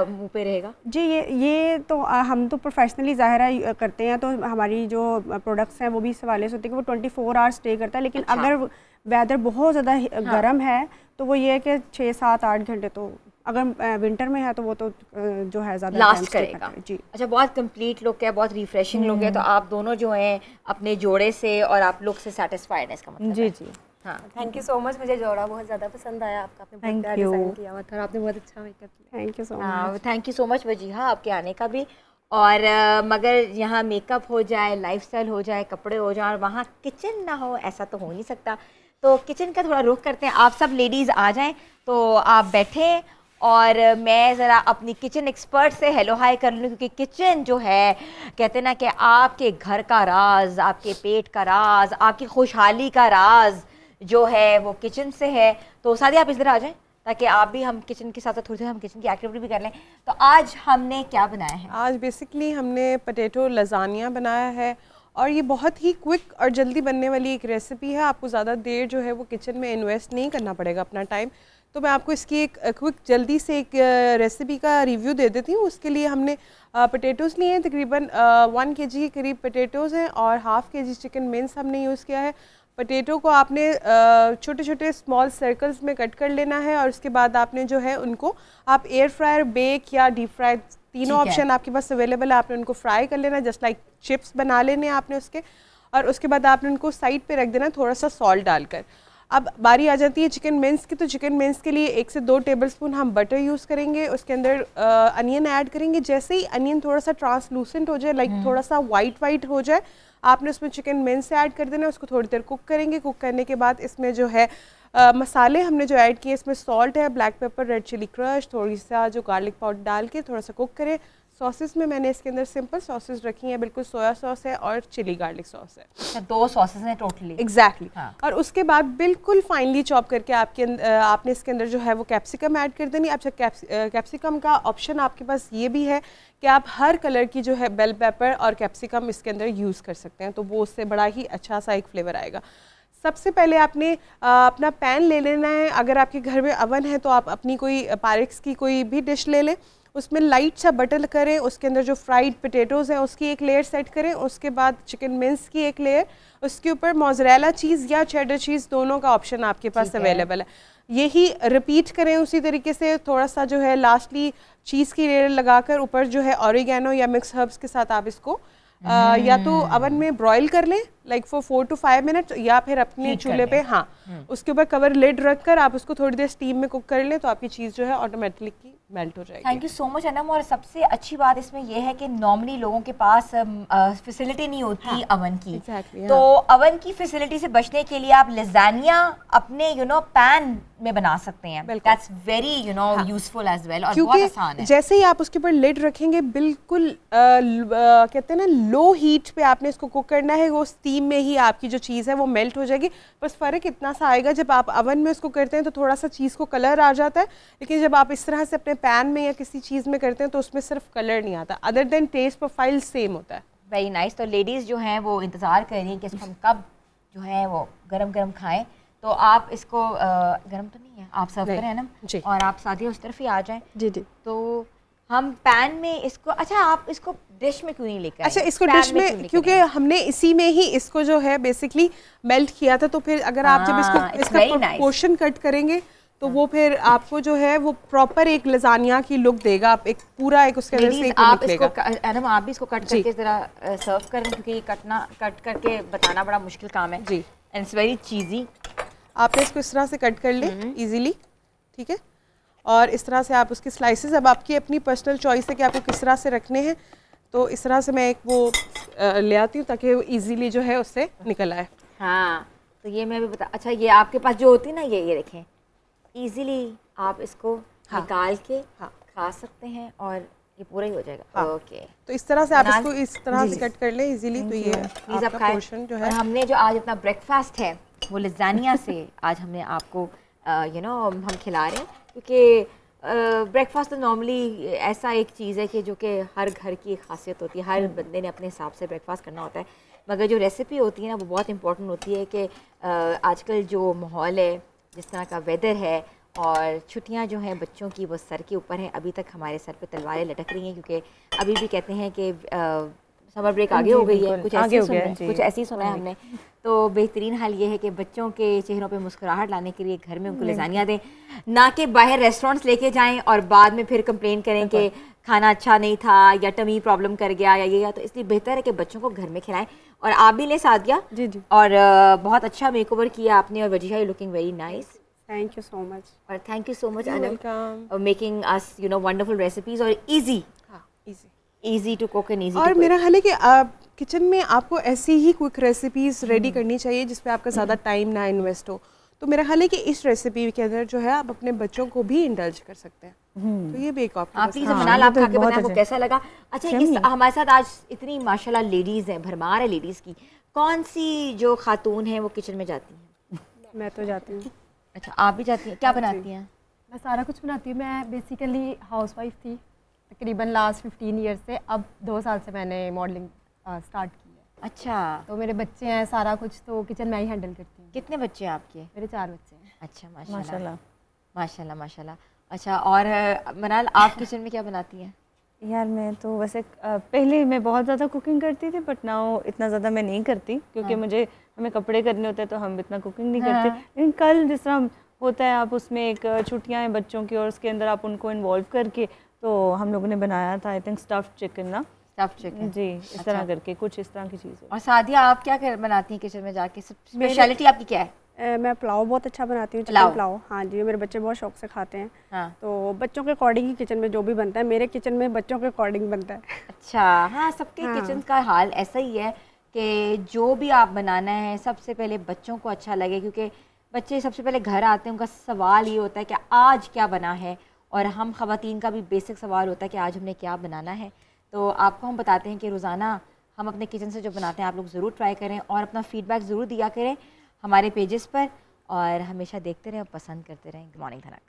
Speaker 1: मुंह पे रहेगा?
Speaker 5: जी ये तो हम तो प्रोफेशनली ज़ाहिर करते हैं, तो हमारी जो प्रोडक्ट्स हैं वो भी इस हवाले से होते हैं कि वो 24 आवर्स स्टे करता है, लेकिन
Speaker 1: अच्छा।
Speaker 5: अगर वेदर बहुत ज़्यादा गर्म है तो वो ये है कि 6, 7, 8 घंटे, तो अगर विंटर में है तो वो तो जो है ज़्यादा
Speaker 1: लास्ट करेगा।
Speaker 5: जी
Speaker 1: अच्छा, बहुत कंप्लीट लुक है, बहुत रिफ्रेशिंग लुक है, तो आप दोनों जो हैं अपने जोड़े से और आप लुक से सेटिस्फाइड हैं, इसका मतलब
Speaker 4: जी
Speaker 1: है।
Speaker 4: जी
Speaker 1: हाँ,
Speaker 6: थैंक यू सो मच, मुझे जोड़ा बहुत ज़्यादा पसंद आया आपका, आपने बहुत प्यारा डिज़ाइन किया हुआ था और आपने बहुत अच्छा मेकअप किया।
Speaker 5: Thank you so much.
Speaker 1: Thank you so much Wajiha, आपके आने का भी। और मगर यहाँ मेकअप हो जाए, लाइफस्टाइल हो जाए, कपड़े हो जाए और वहाँ किचन ना हो, ऐसा तो हो नहीं सकता। तो किचन का थोड़ा रुख करते हैं, आप सब लेडीज़ आ जाएं, तो आप बैठें और मैं ज़रा अपनी किचन एक्सपर्ट से हेलो हाय कर लूँ, क्योंकि किचन जो है, कहते ना कि आपके घर का राज, आपके पेट का राज, आपकी खुशहाली का राज जो है वो किचन से है। तो सादी आप इधर आ जाएं ताकि आप भी, हम किचन के साथ साथ थोड़ी सी हम किचन की एक्टिविटी भी कर लें। तो आज हमने क्या बनाया है?
Speaker 2: आज बेसिकली हमने पोटैटो लजानिया बनाया है, और ये बहुत ही क्विक और जल्दी बनने वाली एक रेसिपी है। आपको ज़्यादा देर जो है वो किचन में इन्वेस्ट नहीं करना पड़ेगा अपना टाइम। तो मैं आपको इसकी एक क्विक जल्दी से एक रेसिपी का रिव्यू दे देती हूँ। उसके लिए हमने पोटैटोज़ लिए हैं, तकरीबन 1 kg के करीब पोटैटोज़ हैं, और ½ kg चिकन मिन्स हमने यूज़ किया है। पोटैटो को आपने छोटे छोटे स्मॉल सर्कल्स में कट कर लेना है, और उसके बाद आपने जो है उनको आप एयर फ्रायर, बेक या डीप फ्राई, तीनों ऑप्शन आपके पास अवेलेबल है। आपने उनको फ्राई कर लेना, जस्ट लाइक चिप्स बना लेने आपने उसके, और उसके बाद आपने उनको साइड पे रख देना थोड़ा सा सॉल्ट डालकर। अब बारी आ जाती है चिकन मिन्स की। तो चिकन मिन्स के लिए 1 से 2 टेबलस्पून हम बटर यूज़ करेंगे। उसके अंदर अनियन ऐड करेंगे। जैसे ही अनियन थोड़ा सा ट्रांसलूसेंट हो जाए, लाइक थोड़ा सा वाइट हो जाए, आपने उसमें चिकन मिन्स ऐड कर देना। उसको थोड़ी देर कुक करेंगे। कुक करने के बाद इसमें जो है मसाले हमने जो ऐड किए, इसमें सॉल्ट है, black pepper, red chilli crush, थोड़ी सा जो गार्लिक पाउडर डाल के थोड़ा सा कुक करें। सॉसेस में मैंने इसके अंदर सिंपल सॉसेस रखी हैं, बिल्कुल सोया सॉस है और चिली गार्लिक सॉस है।
Speaker 1: अच्छा, 2 सॉसेस हैं टोटली?
Speaker 2: एग्जैक्टली।
Speaker 1: हाँ।
Speaker 2: और उसके बाद बिल्कुल फाइनली चॉप करके आपने इसके अंदर जो है वो कैप्सिकम ऐड कर देनी। अच्छा, कैप्सिकम का ऑप्शन आपके पास ये भी है कि आप हर कलर की जो है बेल पेपर और कैप्सिकम इसके अंदर यूज़ कर सकते हैं, तो वो उससे बड़ा ही अच्छा सा एक फ्लेवर आएगा। सबसे पहले आपने अपना पैन ले लेना है। अगर आपके घर में अवन है तो आप अपनी कोई पायरेक्स की कोई भी डिश ले लें, उसमें लाइट सा बटर करें। उसके अंदर जो फ्राइड पोटैटोज़ हैं उसकी एक लेयर सेट करें। उसके बाद चिकन मिन्स की एक लेयर, उसके ऊपर मोज़रेला चीज़ या चेडर चीज़, दोनों का ऑप्शन आपके पास अवेलेबल है। यही रिपीट करें उसी तरीके से। थोड़ा सा जो है लास्टली चीज़ की लेयर लगाकर ऊपर जो है ऑरिगेनो या मिक्स हर्ब्स के साथ आप इसको या तो अवन में ब्रॉयल कर लें लाइक फॉर 4 to 5 मिनट, या फिर अपने चूल्हे पे उसके ऊपर कवर लिड रखकर आप उसको थोड़ी देर स्टीम में कुक कर लें, तो आपकी चीज़ जो है ऑटोमेटिकली मेल्ट हो जाएगी।
Speaker 1: Thank you so much Anam. और सबसे अच्छी बात इसमें यह है कि नॉर्मली लोगों के पास फैसिलिटी नहीं होती अवन की। तो अवन की फैसिलिटी से बचने के लिए आप लजानिया अपने पैन में बना सकते हैं। That's very useful as well, और बहुत आसान है।
Speaker 2: जैसे ही आप उसके ऊपर लिड रखेंगे, बिल्कुल कहते हैं ना लो हीट पे आपने इसको कुक करना है। वो स्टीम में ही आपकी जो चीज़ है वो मेल्ट हो जाएगी। बस फ़र्क इतना सा आएगा, जब आप अवन में उसको करते हैं तो थोड़ा सा चीज़ को कलर आ जाता है, लेकिन जब आप इस तरह से अपने पैन में या किसी चीज़ में करते हैं तो उसमें सिर्फ कलर नहीं आता, other than test profile same होता है।
Speaker 1: Very nice. तो लेडीज़ जो हैं वो इंतज़ार कर रही हैं कि इसको हम कब जो है वो गरम गरम खाएं। तो आप इसको गरम तो नहीं है, आप सर्व करें ना जी, और आप साथ ही उस तरफ ही आ जाएं।
Speaker 2: जी जी।
Speaker 1: तो हम पैन में इसको, अच्छा आप इसको डिश में क्यों नहीं लेकर?
Speaker 2: अच्छा, इसको डिश में क्योंकि हमने इसी में ही इसको जो है बेसिकली मेल्ट किया था, तो फिर अगर आप जब इसका पोर्शन कट करेंगे तो वो फिर आपको जो है वो प्रॉपर एक लजानिया की लुक देगा। आप एक पूरा एक उसके अंदर से
Speaker 1: आप इसको एडम आप भी इसको कट करके जरा सर्व करें, क्योंकि ये कट करके बताना बड़ा मुश्किल काम है जी, एंड इट्स वेरी चीज़ी।
Speaker 2: आपने इसको इस तरह से कट कर लें इजीली, ठीक है, और इस तरह से आप उसके स्लाइसेस, अब आपकी अपनी पर्सनल चॉइस है कि आपको किस तरह से रखने हैं। तो इस तरह से मैं एक वो ले आती हूँ ताकि वो इजीली जो है उससे निकल आए।
Speaker 1: हाँ, तो ये मैं भी बता, अच्छा ये आपके पास जो होती है ना, ये देखें, इजीली आप इसको निकाल के खा सकते हैं और ये पूरा ही हो जाएगा। ओके,
Speaker 2: तो इस तरह से आप इसको इस तरह से कट कर लें इजीली। तो ये
Speaker 1: प्लीज आप खाएं। पोर्शन जो है, हमने जो आज अपना ब्रेकफास्ट है वो लजानिया से आज हमने आपको हम खिला रहे हैं, क्योंकि ब्रेकफास्ट तो नॉर्मली ऐसा एक चीज़ है कि जो कि हर घर की एक खासियत होती है, हर बंदे ने अपने हिसाब से ब्रेकफास्ट करना होता है, मगर जो रेसिपी होती है ना वो बहुत इंपॉर्टेंट होती है कि आजकल जो माहौल है जिस तरह का वेदर है और छुट्टियां जो हैं बच्चों की वो सर के ऊपर हैं, अभी तक हमारे सर पे तलवारें लटक रही हैं क्योंकि अभी भी कहते हैं कि समर ब्रेक आगे हो गई है, कुछ ऐसी सुना है हमने। तो बेहतरीन हाल ये है कि बच्चों के चेहरों पे मुस्कुराहट लाने के लिए घर में उनको लजानिया दें, ना कि बाहर रेस्टोरेंट्स लेके जाएं और बाद में फिर कंप्लेन करें कि खाना अच्छा नहीं था या टमी प्रॉब्लम कर गया या ये या। तो इसलिए बेहतर है कि बच्चों को घर में खिलाएं। और आप भी ले साथ गया
Speaker 5: जी जी, और
Speaker 1: बहुत अच्छा मेकओवर किया आपने और Wajiha you looking very nice.
Speaker 5: Thank you so much.
Speaker 1: और thank you so much Anam making us you know wonderful recipes और easy to cook and easy.
Speaker 2: और मेरा ख्याल है कि आप किचन में आपको ऐसी ही क्विक रेसिपीज रेडी करनी चाहिए जिसपे आपका ज़्यादा टाइम ना इन्वेस्ट हो। तो मेरा ख्याल है कि इस रेसिपी के अंदर जो है आप अपने बच्चों को भी इंडल्ज कर सकते हैं। तो ये भी एक
Speaker 1: आप मनाल आप खा के बताएं वो कैसा लगा। अच्छा इस हमारे साथ आज इतनी माशाल्लाह लेडीज़ हैं, भरमार है लेडीज़ की। कौन सी जो खातून हैं वो किचन में जाती हैं?
Speaker 5: मैं तो जाती हूँ।
Speaker 1: अच्छा आप भी जाती हैं, क्या बनाती हैं?
Speaker 6: मैं सारा कुछ बनाती हूँ। मैं बेसिकली हाउसवाइफ थी तकरीबन लास्ट 15 ईयर्स से। अब 2 साल से मैंने मॉडलिंग स्टार्ट की है।
Speaker 1: अच्छा,
Speaker 6: तो मेरे बच्चे हैं, सारा कुछ तो किचन में ही हैंडल करती हूँ।
Speaker 1: कितने बच्चे हैं आपके?
Speaker 6: मेरे 4 बच्चे हैं।
Speaker 1: अच्छा माशाल्लाह माशाल्लाह माशाल्लाह। अच्छा और मनाल आप किचन में क्या बनाती हैं?
Speaker 4: यार मैं तो वैसे पहले मैं बहुत ज़्यादा कुकिंग करती थी, बट नाउ इतना ज़्यादा मैं नहीं करती क्योंकि मुझे हमें कपड़े करने होते हैं तो हम इतना कुकिंग नहीं करते। लेकिन कल जिस तरह होता है आप उसमें एक छुट्टियाँ हैं बच्चों की और उसके अंदर आप उनको इन्वॉल्व करके तो हम लोगों ने बनाया था आई थिंक स्टफ्ड चिकन ना।
Speaker 1: स्टफ्ड चिकन
Speaker 4: जी, इस तरह करके कुछ इस तरह की चीज़।
Speaker 1: और सादिया आप क्या बनाती हैं किचन में जाके? स्पेशलिटी आपकी क्या है?
Speaker 5: मैं पुलाव बहुत अच्छा बनाती हूँ, चिकन पुलाव। हाँ जी, मेरे बच्चे बहुत शौक से खाते हैं। हाँ। तो बच्चों के अकॉर्डिंग ही किचन में जो भी बनता है, मेरे किचन में बच्चों के अकॉर्डिंग बनता है।
Speaker 1: अच्छा हाँ, सबके किचन का हाल ऐसा ही है कि जो भी आप बनाना है सबसे पहले बच्चों को अच्छा लगे, क्योंकि बच्चे सबसे पहले घर आते हैं, उनका सवाल ये होता है कि आज क्या बना है। और हम ख़वातीन का भी बेसिक सवाल होता है कि आज हमने क्या बनाना है। तो आपको हम बताते हैं कि रोज़ाना हम अपने किचन से जो बनाते हैं आप लोग ज़रूर ट्राई करें और अपना फ़ीडबैक ज़रूर दिया करें हमारे पेजेस पर, और हमेशा देखते रहें और पसंद करते रहें। गुड मॉर्निंग धनक।